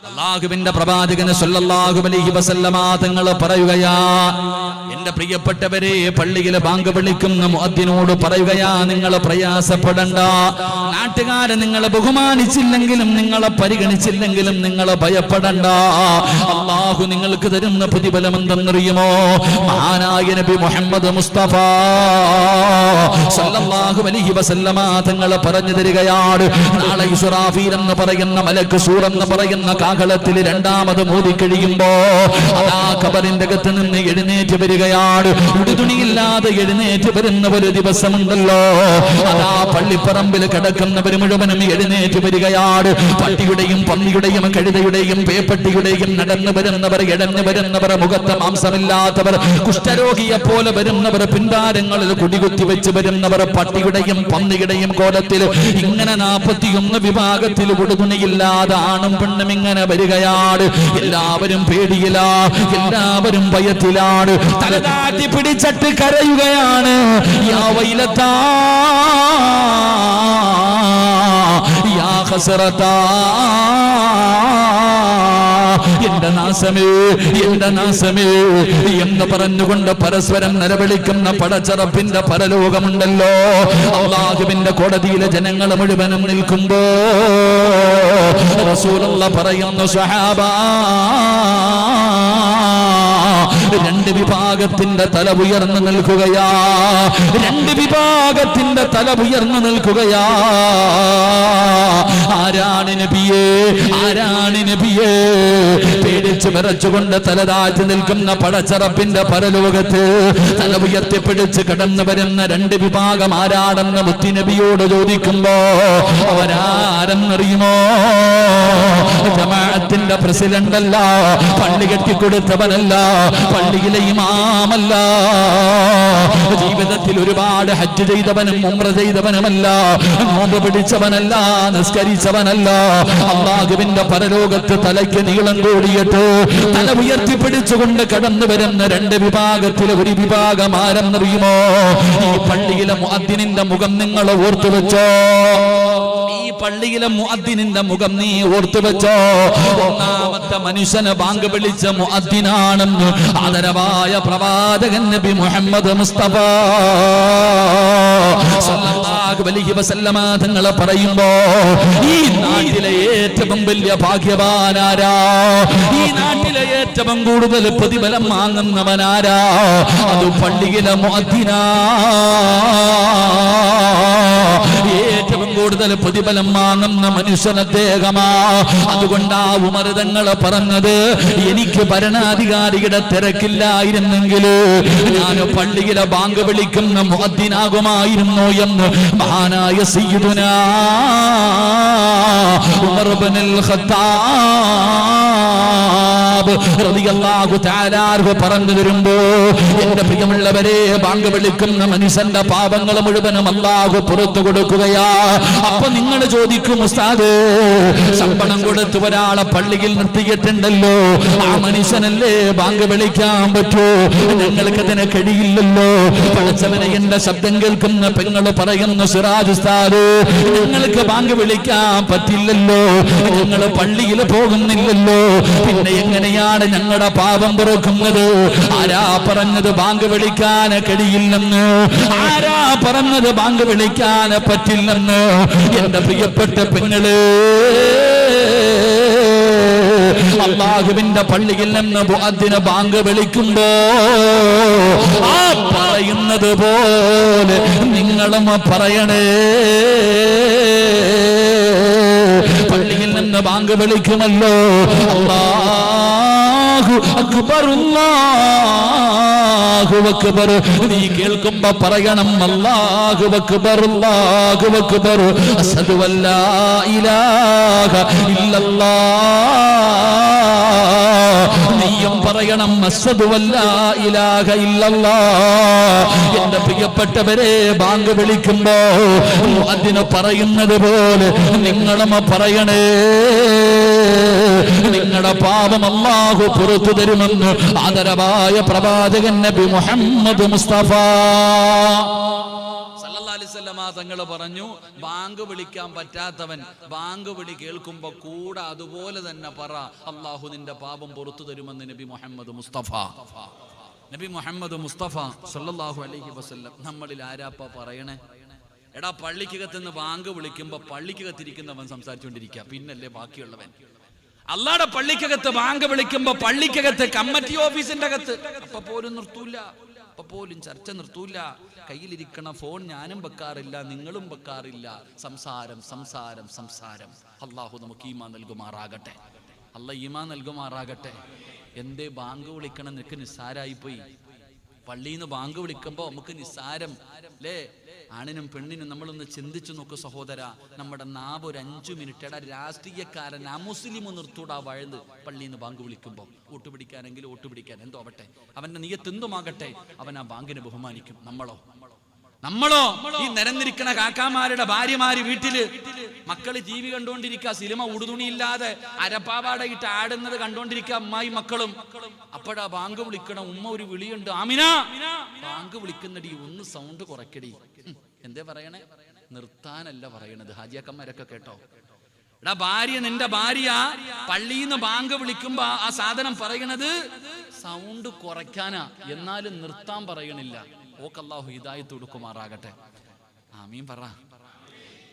അള്ളാഹുവിന്റെ പ്രവാചകന് സ്വല്ലല്ലാഹു അലൈഹി വസല്ലമ തങ്ങൾ പറയുകയാ, എന്റെ പ്രിയപ്പെട്ടവരെ, പള്ളിയിലെ ബാങ്ക് വിളിക്കുന്ന മുഅദ്ദിനോട് പറയുകയാ, നിങ്ങൾ പ്രയാസപ്പെടണ്ട. നാട്ടുകാരെ നിങ്ങളെ ബഹുമാനിച്ചില്ലെങ്കിലും, നിങ്ങളെ പരിഗണിച്ചില്ലെങ്കിലും നിങ്ങൾ ഭയപ്പെടണ്ട. അള്ളാഹു നിങ്ങൾക്ക് തരുന്ന പ്രതിഫലം എന്തെന്നറിയുമോ? മഹാനായ നബി മുഹമ്മദ് മുസ്തഫ സല്ലല്ലാഹു അലൈഹി വസല്ലമ തങ്ങൾ പറഞ്ഞു തരികയാണ്, നാളെ ഇസ്റാഫീൽ എന്ന് പറയുന്ന മലക്ക്, സൂർ എന്ന് പറയുന്ന കാഹളത്തിൽ രണ്ടാമത് മോദി കഴിയുമ്പോ അതാ ഖബറിന്റെ അകത്ത് നിന്ന് എഴുന്നേറ്റ് വരികയാണ്. ഉടുതുണിയില്ലാതെ എഴുന്നേറ്റ് വരുന്ന ഒരു ദിവസമുണ്ടല്ലോ, അതാ പള്ളിപ്പറമ്പിൽ കിടക്കുന്നവർ മുഴുവനും എഴുന്നേറ്റ് വരികയാണ്. പട്ടിയുടെയും പന്നിയുടെയും കഴുതയുടെയും പേപ്പട്ടിയുടെയും നടന്നു വരുന്നവർ, ഇടന്നു വരുന്നവർ, മുഖത്ത് മാംസമില്ലാത്തവർ, കുഷ്ഠരോഗിയെ പോലെ വരുന്നവർ, പിൻതാരങ്ങളിൽ കുടികുത്തി വെച്ച് വരുന്നവർ, പട്ടിയുടെയും പന്നിയുടെയും കോലത്തിൽ ഇങ്ങനെ 41 വിഭാഗത്തിൽ ഉടുതുണിയില്ലാതെ ആണും പെണ്ണും ഇങ്ങനെ വരികയാണ്. എല്ലാവരും പേടിയിലാ, എല്ലാവരും ഭയത്തിലാണ്. തലതാട്ടി പിടിച്ചിട്ട് കരയുകയാണ്. യാ വൈലത്താ, യാ ഖസറതാ, എന്റെ നാശമേ, എന്റെ നാശമേ എന്ന് പറഞ്ഞുകൊണ്ട് പരസ്പരം നിലവിളിക്കുന്ന പടച്ചറപ്പിന്റെ പരലോകമുണ്ടല്ലോ. അല്ലാഹുവിന്റെ കോടതിയിലെ ജനങ്ങൾ മുഴുവനും നിൽക്കുമ്പോ റസൂലുള്ളാഹി പറയുന്നു, സ്വഹാബാ, 2 വിഭാഗത്തിന്റെ തല ഉയർന്നു നിൽക്കുകയാ. 2 വിഭാഗത്തിന്റെ തല ഉയർന്നു നിൽക്കുകയാ. ആരാണ് നബിയേ? ആരാണ് നബിയേ? പേടിച്ചു വിറച്ചുകൊണ്ട് തലതാഴ്ത്തി നിൽക്കുന്ന പടച്ചറപ്പിന്റെ പരലോകത്ത് തല ഉയർത്തിപ്പിടിച്ച് കടന്നു വരുന്ന 2 വിഭാഗം ആരാണെന്ന് മുത്തുനബിയോട് ചോദിക്കുമ്പോ അവരാരെന്നറിയുമോ? ജമാഅത്തിന്റെ പ്രസിഡന്റ് അല്ല, പള്ളി കെട്ടിക്കൊടുത്തവനല്ല, പള്ളിയിലെ ഇമാമല്ല, ജീവിതത്തിൽ ഒരുപാട് ഹജ്ജ് ചെയ്തവനും ഉംറ ചെയ്തവനുമല്ല, നോമ്പ് പിടിച്ചവനല്ല, നിസ്കരിച്ചവനല്ല. അല്ലാഹുവിന്റെ പരലോകത്ത് തലയ്ക്ക് നീളം കൂടിയിട്ട് തല ഉയർത്തിപ്പിടിച്ചുകൊണ്ട് കടന്നു വരുന്ന 2 വിഭാഗത്തിലെ ഒരു വിഭാഗം ആരെന്നറിയുമോ? ഈ പള്ളിയിലെ മുഅദ്ദിനിന്റെ മുഖം നിങ്ങൾ ഓർത്തു വെച്ചോ. ഈ പള്ളിയിലെ മുഅദ്ദിനിന്റെ മുഖം നീ ഓർത്തു വെച്ചോ. ഒന്നാമത്തെ മനുഷ്യന് ബാങ്ക് വിളിച്ച മുഅദ്ദിനാണെന്ന് ആദരവായ പ്രവാചകൻ നബി മുഹമ്മദ് മുസ്തഫ സല്ലല്ലാഹു അലൈഹി വസല്ലമ തങ്ങൾ പറയുമ്പോ ഈ നാട്ടിലെ ഏറ്റവും വലിയ ഭാഗ്യവാനാരാ, ഈ നാട്ടിലെ ഏറ്റവും കൂടുതൽ പ്രതിഫലം വാങ്ങുന്നവനാരാ, അത് പള്ളിയിലെ മുഅദ്ദിനാ. ഏറ്റവും കൂടുതൽ പ്രതിഫലം വാങ്ങുന്ന മനുഷ്യൻ അദ്ദേഹമാ. അതുകൊണ്ടാ ഉമർ തങ്ങൾ പറഞ്ഞത്, എനിക്ക് ഭരണാധികാരിയുടെ തിരക്കില്ലായിരുന്നെങ്കിൽ ഞാൻ പള്ളിയിലെ ബാങ്ക് വിളിക്കുന്ന മുഅദ്ദിനാകുമായിരുന്നു എന്ന് മഹാനായ സയ്യിദുനാ ഉമർ ഇബ്നുൽ ഖത്താബ് റളിയല്ലാഹു തആല അൻഹു പറഞ്ഞു തരുമ്പോ, എന്റെ പ്രിയമുള്ളവരെ, ബാങ്ക് വിളിക്കുന്ന മനുഷ്യന്റെ പാപങ്ങൾ മുഴുവനും അല്ലാഹു പുറത്തു കൊടുക്കുകയാ. അപ്പൊ നിങ്ങൾ ചോദിക്കും, ഉസ്താദ് ശമ്പളം കൊടുത്ത് ഒരാളെ പള്ളിയിൽ നിർത്തിയിട്ടുണ്ടല്ലോ, ആ മനുഷ്യനല്ലേ ബാങ്ക് വിളിക്കാൻ പറ്റൂ? ഞങ്ങൾക്ക് അതിനെ കഴിയില്ലല്ലോ. പഠിച്ചവനെ, എന്റെ ശബ്ദം കേൾക്കുന്ന പെങ്ങള് പറയുന്നു, സിറാജ് ഉസ്താദ് ഞങ്ങൾക്ക് ബാങ്ക് വിളിക്കാൻ പറ്റില്ലല്ലോ, ഞങ്ങൾ പള്ളിയിൽ പോകുന്നില്ലല്ലോ, പിന്നെ എങ്ങനെയാണ് ഞങ്ങളുടെ പാപം പുറക്കുന്നത്? ആരാ പറഞ്ഞത് ബാങ്ക് വിളിക്കാൻ കഴിയില്ലെന്ന്? ആരാ പറഞ്ഞത് ബാങ്ക് വിളിക്കാൻ പറ്റില്ലെന്ന്? എന്റെ പ്രിയപ്പെട്ട പെങ്ങള്, അല്ലാഹുവിന്റെ പള്ളിയിൽ നിന്ന് മുഅദ്ദിന് ബാങ്ക് വിളിക്കുമ്പോ ആ പറയുന്നത് പോലെ നിങ്ങളും പറയണേ. പള്ളിയിൽ നിന്ന് ബാങ്ക് വിളിക്കുമല്ലോ, അല്ലാഹു അക്ബർ അല്ലാഹു അക്ബർ. നീ കേൾക്കുമ്പോ പറയണം, അല്ലാഹു അക്ബർ അല്ലാഹു അക്ബർ, അശ്ഹദു അല്ലാ ഇലാഹ ഇല്ലല്ലാഹ്. നീയും പറയണം, അശ്ഹദു അല്ലാ ഇലാഹ ഇല്ലല്ലാഹ്. എന്റെ പ്രിയപ്പെട്ടവരെ, ബാങ്ക് വിളിക്കുമ്പോ മുഅദ്ദിന് പറയുന്നത് പോലെ നിങ്ങളും പറയണേ. നിങ്ങളുടെ പാപം അല്ലാഹു പുറത്തു തരുമെന്ന് ആദരവായ പ്രവാചകൻ നബി മുഹമ്മദ് മുസ്തഫ സല്ലല്ലാഹു അലൈഹി വസല്ലമ തങ്ങൾ പറഞ്ഞു, ബാങ്ക് വിളിക്കാൻ പറ്റാത്തവൻ ബാങ്ക് വിളി കേൾക്കുമ്പോ കൂടെ അതുപോലെ തന്നെ പറ, അല്ലാഹു നിന്റെ പാപം പുറത്തു തരുമെന്ന് നബി മുഹമ്മദ് മുസ്തഫ. നബി മുഹമ്മദ് മുസ്തഫ സല്ലല്ലാഹു അലൈഹി വസല്ലം നമ്മളിൽ ആരാപ്പ പറയണേ? എടാ, പള്ളിക്കകത്തുനിന്ന് ബാങ്ക് വിളിക്കുമ്പോ പള്ളിക്കകത്തിരിക്കുന്നവൻ സംസാരിച്ചുകൊണ്ടിരിക്കുക, പിന്നല്ലേ ബാക്കിയുള്ളവൻ. അല്ലാടെ പള്ളിക്കകത്ത് ബാങ്ക് വിളിക്കുമ്പോ പള്ളിക്കകത്ത് കമ്മിറ്റി ഓഫീസിന്റെ അകത്ത് അപ്പൊ പോലും നിർത്തൂല, അപ്പൊ പോലും ചർച്ച നിർത്തൂല. കയ്യിലിരിക്കണ ഫോൺ ഞാനും വെക്കാറില്ല, നിങ്ങളും വെക്കാറില്ല. സംസാരം സംസാരം സംസാരം. അല്ലാഹു നമുക്ക് ഈമാൻ നൽകുമാറാകട്ടെ. അല്ലാഹ് ഈമാൻ നൽകുമാറാകട്ടെ. എന്തേ ബാങ്ക് വിളിക്കണം നിനക്ക് നിസ്സാരായിപ്പോയി? പള്ളിയിൽ നിന്ന് ബാങ്ക് വിളിക്കുമ്പോ നമുക്ക് നിസ്സാരം അല്ലേ? ആണിനും പെണ്ണിനും നമ്മളൊന്ന് ചിന്തിച്ചു നോക്ക് സഹോദര. നമ്മുടെ നാവ് ഒരു 5 മിനിറ്റ്. എടാ, രാഷ്ട്രീയക്കാരൻ അമുസ്ലിം നിർത്തൂടാ വഴുത് പള്ളിയിൽ നിന്ന് ബാങ്ക് വിളിക്കുമ്പോ. വോട്ട് പിടിക്കാനെങ്കിൽ വോട്ട് പിടിക്കാൻ എന്തോ ആവട്ടെ, അവന്റെ നിയത്ത് എന്തുമാകട്ടെ, അവൻ ആ ബാങ്കിനെ ബഹുമാനിക്കും. നമ്മളോ ഈ നിരന്നിരിക്കണ കാക്കാമാരുടെ ഭാര്യമാര് വീട്ടില് മക്കള് ടി വി കണ്ടുകൊണ്ടിരിക്കുക, സിനിമ ഉടുതുണിയില്ലാതെ അരപ്പാവാടയിട്ട് ആടുന്നത് കണ്ടോണ്ടിരിക്കുക അമ്മായി മക്കളും. അപ്പോഴാ ബാങ്ക് വിളിക്കണം. ഉമ്മ ഒരു വിളിയുണ്ട്, ആമിന ബാങ്ക് വിളിക്കുന്നടി, ഒന്ന് സൗണ്ട് കുറയ്ക്കടി. എന്തേ പറയണേ? നിർത്താനല്ല പറയണത്. ഹാജിയാക്കന്മാരൊക്കെ കേട്ടോ. എടാ ഭാര്യ, നിന്റെ ഭാര്യ പള്ളിയിൽ നിന്ന് ബാങ്ക് വിളിക്കുമ്പോ ആ സാധനം പറയണത് സൗണ്ട് കുറയ്ക്കാനാ, എന്നാലും നിർത്താൻ പറയണില്ല. ഓക്ക് അല്ലാഹു ഹിദായത്ത് കൊടുക്കുമാറാകട്ടെ. ആമീൻ പറ.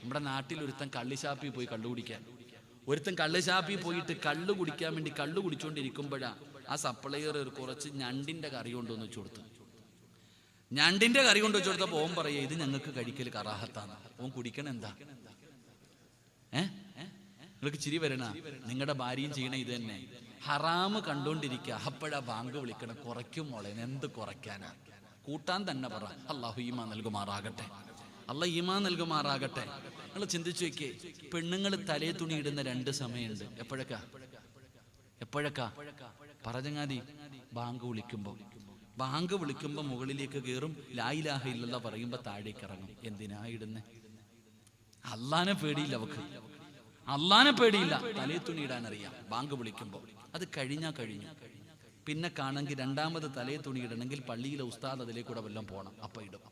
നമ്മുടെ നാട്ടിൽ ഒരുത്തൻ കള്ളിശാപ്പി പോയി കള്ളു കുടിക്കാൻ. ഒരുത്തൻ കള്ളുശാപ്പി പോയിട്ട് കള്ളു കുടിക്കാൻ വേണ്ടി കള്ളു കുടിച്ചോണ്ടിരിക്കുമ്പോഴാ ആ സപ്ലയർ കുറച്ച് ഞണ്ടിന്റെ കറി കൊണ്ടുവന്ന് വെച്ചു കൊടുത്തു. ഞണ്ടിന്റെ കറി കൊണ്ട് വെച്ചു കൊടുത്തപ്പോ ഓൻ പറയാ, ഇത് ഞങ്ങൾക്ക് കഴിക്കൽ കറാഹത്താണ്. ഓൻ കുടിക്കണ എന്താ? നിങ്ങൾക്ക് ചിരി വരണ? നിങ്ങളുടെ ഭാര്യയും ചെയ്യണ ഇത് തന്നെ. ഹറാമ് കണ്ടോണ്ടിരിക്കുക, അപ്പോഴാ ബാങ്ക് വിളിക്കണം. കുറയ്ക്കും മോളെ, എന്ത് കുറയ്ക്കാനാ? കൂട്ടാൻ തന്നെ പറ. അല്ലാഹു ഈമാൻ നൽകുമാറാകട്ടെ. അല്ലാഹ് ഈമാൻ നൽകുമാറാകട്ടെ. നിങ്ങൾ ചിന്തിച്ചു വെക്കേ, പെണ്ണുങ്ങൾ തലേ തുണി ഇടുന്ന 2 സമയമുണ്ട്. എപ്പോഴൊക്കെ പറഞ്ഞങ്ങാതി ബാങ്ക് വിളിക്കുമ്പോ. ബാങ്ക് വിളിക്കുമ്പോ മുകളിലേക്ക് കയറും, ലാ ഇലാഹ ഇല്ലല്ലാഹ് പറയുമ്പോ താഴേക്ക് ഇറങ്ങും. എന്തിനാ ഇടുന്നേ? അള്ളാനെ പേടിയില്ല അവക്ക്, അള്ളാനെ പേടിയില്ല. തലേ തുണി ഇടാൻ അറിയാം ബാങ്ക് വിളിക്കുമ്പോ. അത് കഴിഞ്ഞാ കഴിഞ്ഞു. പിന്നെ കാണെങ്കിൽ 2ാമത് തലേ തുണി ഇടണമെങ്കിൽ പള്ളിയിലെ ഉസ്താദ് അതിലേക്കൂടെ വല്ലതും പോകണം, അപ്പൊ ഇടും.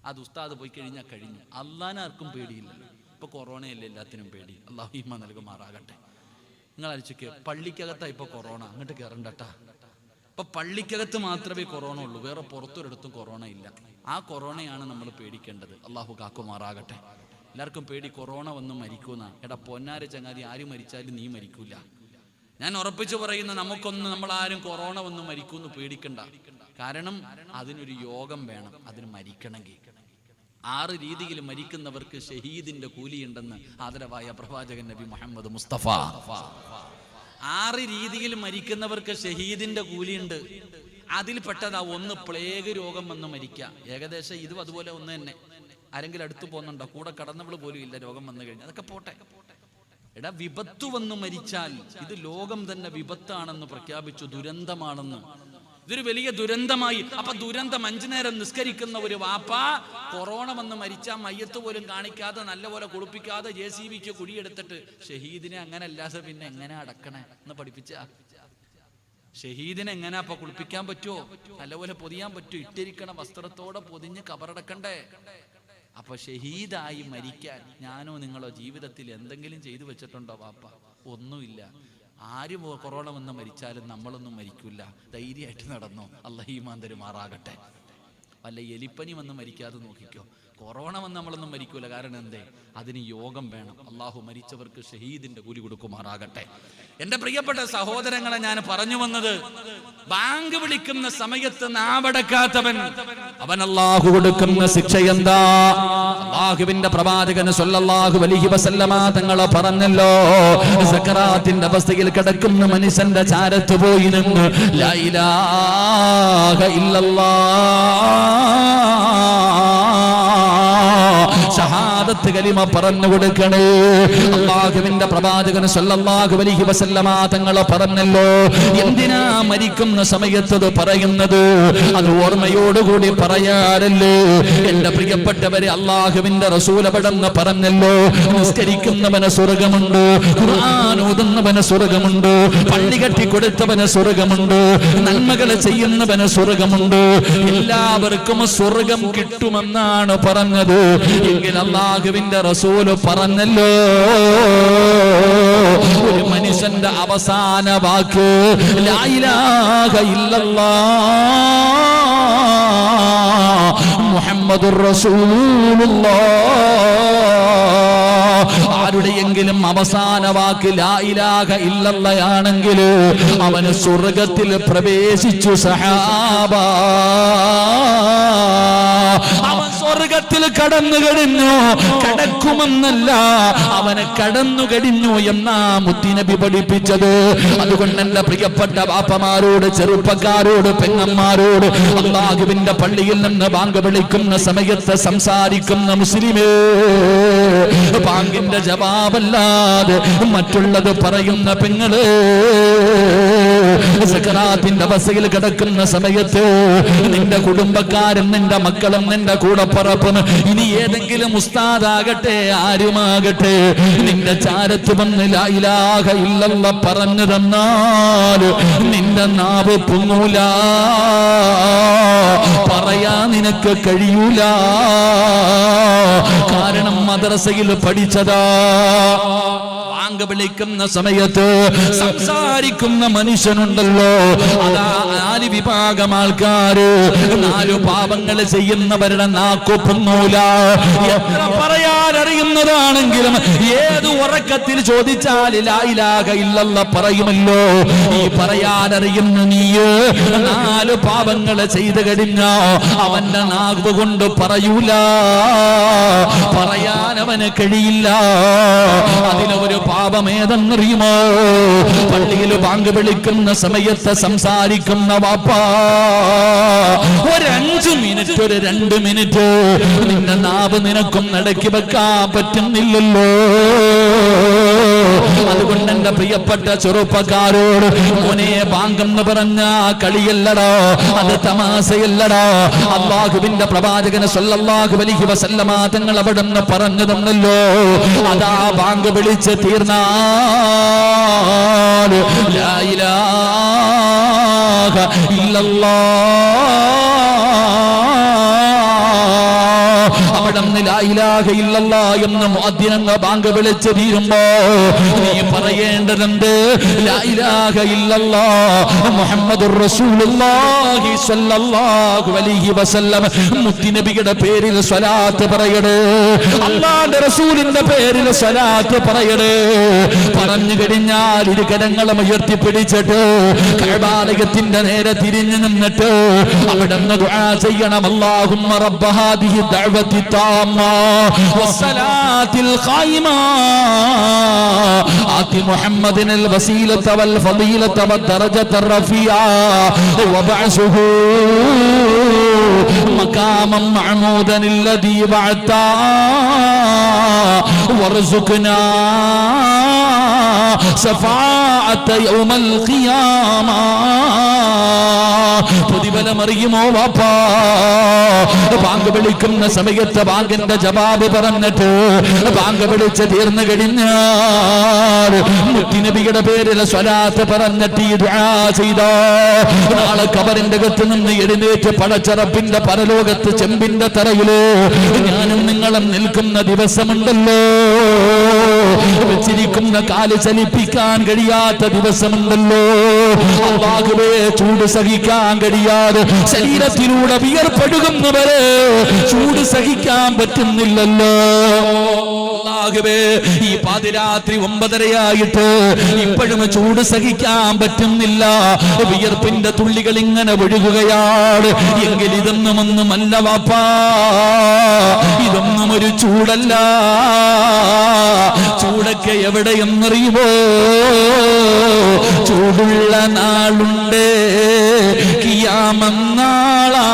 അത് ഉസ്താദ് പോയി കഴിഞ്ഞാൽ കഴിഞ്ഞു. അള്ളാനെ ആർക്കും പേടിയില്ല. ഇപ്പൊ കൊറോണയല്ലേ എല്ലാത്തിനും പേടി. അള്ളാഹു ഈമാൻ നൽകുമാറാകട്ടെ. നിങ്ങൾ അരിച്ചൊക്കെ പള്ളിക്കകത്താ ഇപ്പൊ കൊറോണ, അങ്ങോട്ട് കയറണ്ടട്ടാ. ഇപ്പൊ പള്ളിക്കകത്ത് മാത്രമേ കൊറോണ ഉള്ളൂ, വേറെ പുറത്തൊരിടത്തും കൊറോണ ഇല്ല. ആ കൊറോണയാണ് നമ്മൾ പേടിക്കേണ്ടത്. അള്ളാഹു കാക്കുമാറാകട്ടെ. എല്ലാവർക്കും പേടി കൊറോണ വന്ന് മരിക്കുന്ന. എടാ പൊന്നാര ചങ്ങാതി, ആര് മരിച്ചാലും നീ മരിക്കൂല. ഞാൻ ഉറപ്പിച്ചു പറയുന്ന, നമ്മളാരും കൊറോണ വന്ന് മരിക്കൂന്ന് പേടിക്കണ്ട. കാരണം അതിനൊരു യോഗം വേണം. അതിന് മരിക്കണമെങ്കിൽ 6 രീതിയിൽ മരിക്കുന്നവർക്ക് ഷഹീദിന്റെ കൂലിയുണ്ടെന്ന് ആദരവായ പ്രവാചകൻ നബി മുഹമ്മദ് മുസ്തഫ. 6 രീതിയിൽ മരിക്കുന്നവർക്ക് ഷഹീദിന്റെ കൂലിയുണ്ട്. അതിൽപ്പെട്ടതാ 1 പ്ലേഗ് രോഗം വന്ന് മരിക്കുക. ഏകദേശം ഇതും അതുപോലെ ഒന്ന് തന്നെ. ആരെങ്കിലും അടുത്ത് പോകുന്നുണ്ടോ? കൂടെ കടന്നവള് പോലും ഇല്ല രോഗം വന്നു കഴിഞ്ഞാൽ. അതൊക്കെ പോട്ടെ. എടാ, വിപത്ത് വന്ന് മരിച്ചാൽ ഇത് ലോകം തന്നെ വിപത്താണെന്ന് പ്രഖ്യാപിച്ചു, ദുരന്തമാണെന്ന്. ഇതൊരു വലിയ ദുരന്തമായി. അപ്പൊ ദുരന്തം 5 നേരം നിസ്കരിക്കുന്ന ഒരു വാപ്പ കൊറോണ വന്ന് മരിച്ചാൽ മയ്യത്ത് പോലും കാണിക്കാതെ നല്ലപോലെ കുളിപ്പിക്കാതെ JCBക്ക് കുഴിയെടുത്തിട്ട് ഷഹീദിനെ അങ്ങനെ അല്ലാതെ പിന്നെ എങ്ങനെ അടക്കണേ എന്ന് പഠിപ്പിച്ച. ഷഹീദിനെ എങ്ങനെ അപ്പൊ കുളിപ്പിക്കാൻ പറ്റുമോ? നല്ലപോലെ പൊതിയാൻ പറ്റുമോ? ഇട്ടിരിക്കണ വസ്ത്രത്തോടെ പൊതിഞ്ഞ് കബറടക്കണ്ടേ? അപ്പൊ ഷഹീദായി മരിക്കാൻ ഞാനോ നിങ്ങളോ ജീവിതത്തിൽ എന്തെങ്കിലും ചെയ്തു വെച്ചിട്ടുണ്ടോ വാപ്പ? ഒന്നുമില്ല. ആര് കൊറോണ വന്ന് മരിച്ചാലും നമ്മളൊന്നും മരിക്കില്ല. ധൈര്യമായിട്ട് നടന്നോ. അല്ലാഹു ഈമാൻ തരുമാറാകട്ടെ. വല്ല എലിപ്പനി വന്ന് മരിക്കാതെ നോക്കിക്കോ. കൊറോണ വന്ന് നമ്മളൊന്നും മരിക്കൂല. കാരണം എന്തേ? അതിന് യോഗം വേണം. അള്ളാഹു മരിച്ചവർക്ക് ഷഹീദിന്റെ കൂലി കൊടുക്കുമാറാകട്ടെ. എന്റെ പ്രിയപ്പെട്ട സഹോദരങ്ങളെ, ഞാൻ പറഞ്ഞു വന്നത്, ബാങ്ക് വിളിക്കുന്ന സമയത്ത് നാവടക്കാത്തവൻ അവൻ അള്ളാഹു കൊടുക്കുന്ന ശിക്ഷ എന്താ? അള്ളാഹുവിന്റെ പ്രവാചകൻ സ്വല്ലല്ലാഹു അലൈഹി വസല്ലമ തങ്ങൾ പറഞ്ഞല്ലോ, സക്കറാത്തിന്റെ അവസ്ഥയിൽ കിടക്കുന്ന മനുഷ്യന്റെ ചാരത്ത് പോയി നിന്ന് ലാ ഇലാഹ ഇല്ലല്ലാഹ് ഷഹാദത്ത് കലിമ പറഞ്ഞു കൊടുക്കണേ. അല്ലാഹുവിന്റെ പ്രവാചകൻ സ്വല്ലല്ലാഹു അലൈഹി വസല്ലമ തങ്ങൾ പറഞ്ഞല്ലോ, എന്തിനാ മരിക്കുന്ന സമയത്ത് അത് പറയുന്നത്? അത് ഓർമ്മയോടുകൂടി പറയാറല്ലേ. എന്റെ പ്രിയപ്പെട്ടവരെ, അല്ലാഹുവിന്റെ റസൂൽ അവിടെന്ന് പറഞ്ഞല്ലോ, നിസ്കരിക്കുന്നവന് സ്വർഗമുണ്ട്, ഖുർആൻ ഓതുന്നവന് സ്വർഗമുണ്ട്, പള്ളി കെട്ടി കൊടുത്തവന് സ്വർഗമുണ്ട്, നന്മകൾ ചെയ്യുന്നവന് സ്വർഗമുണ്ട്. എല്ലാവർക്കും സ്വർഗം കിട്ടുമെന്നാണ് പറഞ്ഞത്. എങ്കിൽ അല്ലാഹുവിന്റെ റസൂൽ പറഞ്ഞല്ലോ, ഒരു മനുഷ്യന്റെ അവസാന വാക്ക് ലാ ഇലാഹ ഇല്ലല്ലാഹ് മുഹമ്മദുർ റസൂലുള്ളാഹ്. ആരുടെയെങ്കിലും അവസാന വാക്ക് ലാ ഇലാഹ ഇല്ലല്ലാഹ് ആണെങ്കിൽ അവന് സ്വർഗത്തിൽ പ്രവേശിച്ചു. സഹാബ, അവൻ സ്വർഗത്തിൽ കടന്നു കഴിഞ്ഞു. കടക്കുമെന്നല്ല, അവന് കടന്നു കഴിഞ്ഞു എന്നാ മുത്തുനബി പഠിപ്പിച്ചത്. അതുകൊണ്ട് എന്റെ പ്രിയപ്പെട്ട ബാപ്പമാരോട്, ചെറുപ്പക്കാരോട്, പെങ്ങന്മാരോട്, അല്ലാഹുവിന്റെ പള്ളിയിൽ നിന്ന് ബാങ്ക് വിളിക്കുന്ന സമയത്ത് സംസാരിക്കുന്ന മുസ്ലിമേ, ബാങ്കിന്റെ ജവാബല്ലാതെ മറ്റുള്ളത് പറയുന്ന പെങ്ങള്, സക്കറാത്തിന്റെ അവസ്ഥയിൽ കിടക്കുന്ന സമയത്ത് നിന്റെ കുടുംബക്കാരും നിന്റെ മക്കളും നിന്റെ കൂടപ്പറപ്പും ഇനി ഏതെങ്കിലും ഉസ്താദാകട്ടെ ആരുമാകട്ടെ നിന്റെ ചാരത്ത് വന്ന് ലാ ഇലാഹ ഇല്ലല്ലാഹ് പറഞ്ഞു തന്നാൽ നിന്റെ നാവ് പൊങ്ങൂല, പറയാ നിനക്ക് കഴിയൂല. കാരണം മദ്രസയിൽ പഠിച്ചതാ. ബാങ്ക് വിളിക്കുന്ന സമയത്ത് സംസാരിക്കുന്ന മനുഷ്യനുണ്ടല്ലോ, അതാ 4 വിഭാഗം ആൾക്കാര്. 4 പാപങ്ങൾ ചെയ്യുന്നവരുടെ നാക്കു പൊങ്ങൂല. എത്ര പറയാൻ അറിയുന്നതാണെങ്കിലും ഏത് ഉറക്കത്തിൽ ചോദിച്ചാൽ ലാ ഇലാഹ ഇല്ലല്ലാഹ് പറയുമല്ലോ. ഈ പറയാൻ അറിയുന്ന നീ 4 പാപങ്ങൾ ചെയ്തു കഴിഞ്ഞാ അവന്റെ നാവ് കൊണ്ട് പറയൂല, പറയാൻ അവന് കഴിയില്ല. അതിലൊരു പാപമേതെന്നറിയുമോ? പള്ളിയിൽ ബാങ്ക് വിളിക്കുന്ന സമയത്ത് സംസാരിക്കുന്ന വാപ്പാ, ഒരു 5 മിനിറ്റ്, ഒരു 2 മിനിറ്റ് നിന്റെ നാവ് നിനക്കും നടക്കി വെക്കാൻ പറ്റുന്നില്ലല്ലോ. അതുകൊണ്ട് എന്റെ പ്രിയപ്പെട്ട ചെറുപ്പക്കാരോട്, മോനെ, ബാങ്കെന്ന് പറഞ്ഞ കളിയല്ലടാ, അത് തമാശയല്ലടാ. അല്ലാഹുവിന്റെ പ്രവാചകൻ സ്വല്ലല്ലാഹു അലൈഹി വസല്ലമ തങ്ങൾ അവിടുന്ന് പറഞ്ഞു തന്നല്ലോ, അതാ ബാങ്ക് വിളിച്ച് തീർന്നാൽ ലാ ഇലാഹ ഇല്ലല്ലാഹ്, അവിടെ ലാ ഇലാഹ ഇല്ലല്ലാഹ് എന്ന് മുഅദ്ദിനങ്ങ ബാങ്ക് വിളിച്ച് തീരുമ്പോ നീ പറയേണ്ടതുണ്ട് ലാ ഇലാഹ ഇല്ലല്ലാഹ് മുഹമ്മദുർ റസൂലുള്ളാഹി സ്വല്ലല്ലാഹു അലൈഹി വസല്ലം. മുത്തുനബിയുടെ പേരിൽ സ്വലാത്ത് പറയണേ, അല്ലാഹുവിന്റെ റസൂലിന്റെ പേരിൽ സ്വലാത്ത് പറയണേ. പറഞ്ഞു കഴിഞ്ഞാൽ ഇരു കരങ്ങളും ഉയർത്തിപ്പിടിച്ചിട്ട് കഅബാലയത്തിന്റെ നേരെ തിരിഞ്ഞു നിന്നിട്ട് അവിടുന്ന് ദുആ ചെയ്യണം. അല്ലാഹുമ്മ റബ്ബ ഹാദിഹി ദഅവതി താമ്മ വസ്സലാത്തിൽ ഖായിമ ആതി മുഹമ്മദിനൽ വസീലത വൽ ഫളീലത വദ്ദറജത റഫിയ വബഅസുഹു മഖാമൻ മഅമൂദൻ الذي بعثا وارزقنا شفاعة يوم القيامة. പ്രതിഫലമറിയുമോ വാപ്പാ? ബാങ്ക് വിളിക്കുന്ന സമയത്ത് ബാങ്കിന്റെ ജവാബ് പറഞ്ഞിട്ട് ബാങ്ക് വിളിച്ച് തീർന്നു കഴിഞ്ഞാൽ മുത്തുനബിയുടെ പേരിൽ സ്വലാത്ത് പറഞ്ഞിട്ട് ഈ ദുആ ചെയ്തോ നാളെ ഖബറിന്റെ അകത്ത് നിന്ന് എഴുന്നേറ്റ് പടച്ചറപ്പിന്റെ പരലോകത്ത് ചെമ്പിന്റെ തറയിലോ ഞാനും നിങ്ങളും നിൽക്കുന്ന ദിവസമുണ്ടല്ലോ, വെച്ചിരിക്കുന്ന കാല് ചലിപ്പിക്കാൻ കഴിയാത്ത ദിവസമുണ്ടല്ലോ. അല്ലാഹുവേ, ചൂട് സഹിക്കാൻ കഴിയാതെ ശരീരത്തിലൂടെ വിയർപ്പെടുന്നവരെ ചൂട് സഹിക്കാൻ പറ്റുന്നില്ലല്ലോ. അല്ലാഹുവേ, ഈ പാതിരാത്രി 9:30 ഇപ്പോഴും ചൂട് സഹിക്കാൻ പറ്റുന്നില്ല. വിയർപ്പിന്റെ തുള്ളികൾ ഇങ്ങനെ ഒഴുകുകയാണ്. എങ്കിൽ ഇതൊന്നുമൊന്നുമല്ല വാപ്പാ, ഇതൊന്നും ഒരു ചൂടല്ല. ചൂടൊക്കെ എവിടെയെന്നറിയുമോ? ചൂടുള്ള നാളുണ്ട്, കിയാമന്നാളാ.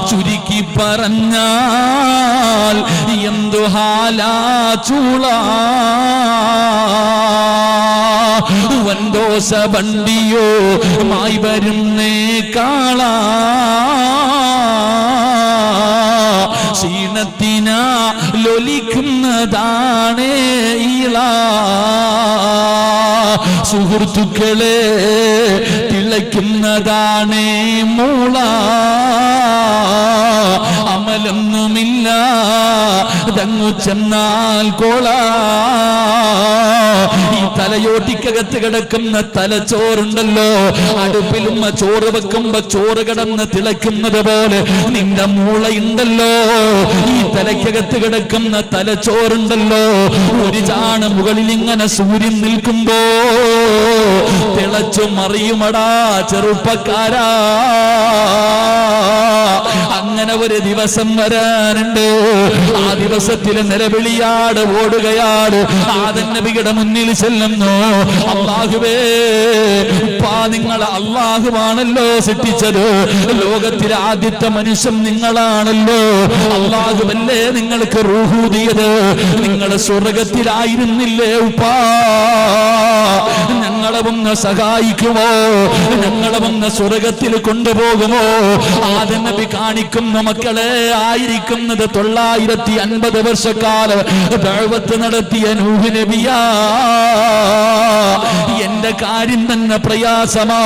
ചുരുക്കി പറഞ്ഞാൽ എന്തു ഹാലാ ചൂളാ. വൻദോസ വണ്ടിയോ മായി വരുന്നേ കാളാ. ക്ഷീണത്തിനാ ലൊലിക്കുന്നതാണേ ഈള. സുഹൃത്തുക്കളെ തിളയ്ക്കുന്നതാണേ മൂള. അമലൊന്നുമില്ല തങ്ങു ചെന്നാൽ കോള. ഈ തലയോട്ടിക്കകത്ത് കിടക്കുന്ന തലച്ചോറുണ്ടല്ലോ, അടുപ്പിലും ചോറ് വെക്കുമ്പോ ചോറ് കിടന്ന് തിളയ്ക്കുന്നത് പോലെ നിന്റെ മൂളയുണ്ടല്ലോ. ഈ തലയ്ക്കകത്ത് കിടക്കുന്ന തലച്ചോറുണ്ടല്ലോ, ഒരു ചാണ് മുകളിൽ ഇങ്ങനെ സൂര്യൻ നിൽക്കുമ്പോ തിളച്ചു മറിയുമടാ ചെറുപ്പക്കാരാ. അങ്ങനെ ഒരു ദിവസം വരാനുണ്ട്. ആ ദിവസത്തിൽ നിലവിളിയാട് ഓടുകയാണ്. ആദം നബിയുടെ മുന്നിൽ ചെല്ലുന്നു. അല്ലാഹുവേ, ഉപ്പാ, നിങ്ങളെ അല്ലാഹുവാണല്ലോ സൃഷ്ടിച്ചത്. ലോകത്തിലെ ആദ്യത്തെ മനുഷ്യൻ നിങ്ങളാണല്ലോ. അല്ലാഹുവല്ലേ നിങ്ങൾക്ക് റൂഹൂദിയത്. നിങ്ങൾ സ്വർഗത്തിലായിരുന്നില്ലേ ഉപ്പാ? ഞങ്ങളെ ഒന്ന് സഹായിക്കുമോ? ഞങ്ങളെ ഒന്ന് സ്വർഗത്തിൽ കൊണ്ടുപോകുമോ? ആദം നബി കാണിക്കുന്ന മക്കളെ ആയിരിക്കുന്നത് 950 വർഷക്കാലം ദഅവത്ത് നടത്തിയ നൂഹ് നബിയാ. എന്റെ കാര്യം തന്നെ പ്രയാസമാ.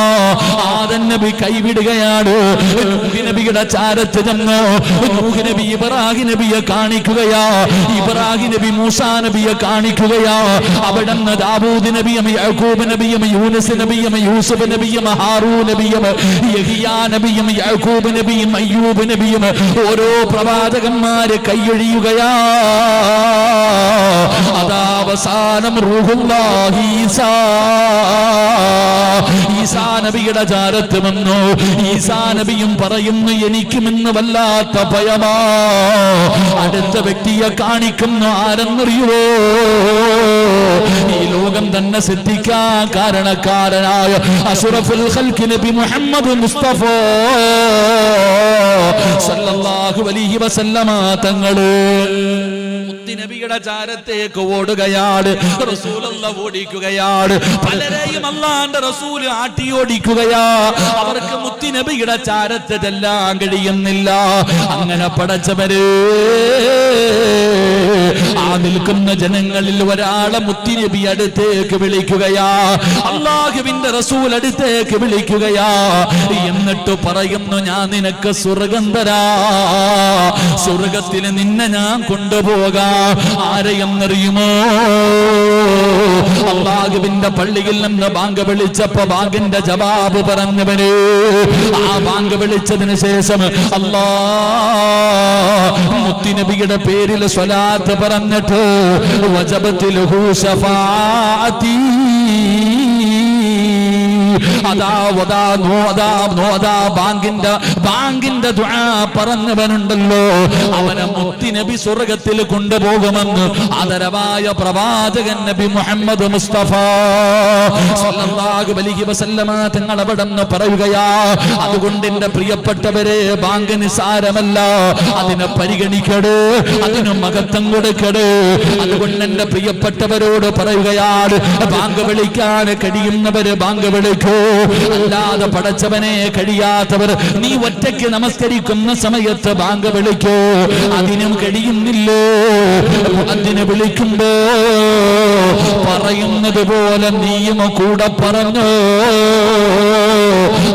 ആദം നബി കൈവിടുകയാണ്. നൂഹ് നബിയുടെ ചാരത്ത് ചെന്നു. നൂഹ് നബി ഇബ്രാഹിം നബിയെ കാണിക്കുകയാ. ഇബ്രാഹിം നബി മൂസാ നബിയെ കാണിക്കുകയാ. അവിടുന്ന് ദാവൂദ് നബിയും യാക്കൂബ് നബിയും യൂനുസ് നബിയും യൂസുഫ് നബിയും ഹാറൂൻ നബിയും യഹിയാ നബിയും യാക്കൂബ് നബിയും അയ്യൂബ് നബിയും ഓരോ പ്രവാചകന്മാര് കൈയൊഴിയുകയാ. അതാ അവസാനം റൂഹുല്ലാഹി ഈസാ നബിയുടെ ചാരത്ത് വന്നു. ഈസാ നബിയും പറയുന്നു, എനിക്കുമെന്ന് വല്ലാത്ത ഭയമാ. അടുത്ത വ്യക്തിയെ കാണിക്കുന്നു. ആരെന്നറിയുവോ? ഈ ലോകം തന്നെ സിദ്ധിക്കാൻ കാരണക്കാരനായ അഷ്റഫുൽ ഖൽഖ് നബി മുഹമ്മദ് മുസ്തഫ സല്ലല്ലാഹു അലൈഹി വസല്ലമ തങ്ങള് നബിയുടെ ചാരത്തേക്ക് ഓടുകയാണ്. റസൂലുള്ളാഹി ഓടിക്കുകയാണ്. പലരെയും അല്ലാഹുവിന്റെ റസൂൽ ആട്ടി ഓടിക്കുകയാ. അവർക്ക് മുത്തുനബിയുടെ ചാരത്ത് ചെല്ലാൻ കഴിയുന്നില്ല. അങ്ങനെ പടച്ചവര് ആ നിൽക്കുന്ന ജനങ്ങളിൽ ഒരാളെ മുത്തുനബി അടുത്തേക്ക് വിളിക്കുകയാ, അല്ലാഹുവിന്റെ റസൂൽ അടുത്തേക്ക് വിളിക്കുകയാ. എന്നിട്ട് പറയുന്നു, ഞാൻ നിനക്ക് സ്വർഗം തരാ, സ്വർഗത്തിൽ നിന്നെ ഞാൻ കൊണ്ടുപോകാം. ആരെയെന്നറിയുമോ? അല്ലാഹുവിന്റെ പള്ളിയിൽ നിന്ന് ബാങ്ക് വിളിച്ചപ്പോ ബാങ്കിന്റെ ജവാബ് പറഞ്ഞവന്, ആ ബാങ്ക് വിളിച്ചതിന് ശേഷം മുത്തുനബിയുടെ പേരിൽ സ്വലാത്ത് പറഞ്ഞിട്ട് വജബത്തിൽ ഷഫാഅത്തി, ബാങ്കിന്റെ ദുആ പറഞ്ഞവനുണ്ടല്ലോ, അവനെ മുത്തുനബി സ്വർഗത്തിൽ കൊണ്ടുപോകുമെന്ന് ആദരവായ പ്രവാചകൻ നബി മുഹമ്മദ് മുസ്തഫ സല്ലല്ലാഹു അലൈഹി വസല്ലമ തങ്ങൾ അവിടെന്ന് പറയുകയാ. അതുകൊണ്ട് എന്റെ പ്രിയപ്പെട്ടവരെ, ബാങ്ക് നിസാരമല്ല, അതിനെ പരിഗണിക്കട്, അതിന് മഹത്വം കൊടുക്കട്. അതുകൊണ്ട് എന്റെ പ്രിയപ്പെട്ടവരോട് പറയുകയാണ്, ബാങ്ക് വിളിക്കാൻ കഴിയുന്നവര് ബാങ്ക് വിളിക്കൂ. അല്ലാതെ പടച്ചവനെ കഴിയാത്തവർ നീ ഒറ്റയ്ക്ക് നമസ്കരിക്കുന്ന സമയത്ത് ബാങ്ക് വിളിക്കൂ. അതിനും കഴിയുന്നില്ലോ, അതിനെ വിളിക്കുമ്പോ പറയുന്നത് പോലെ നീയും കൂടെ പറഞ്ഞു,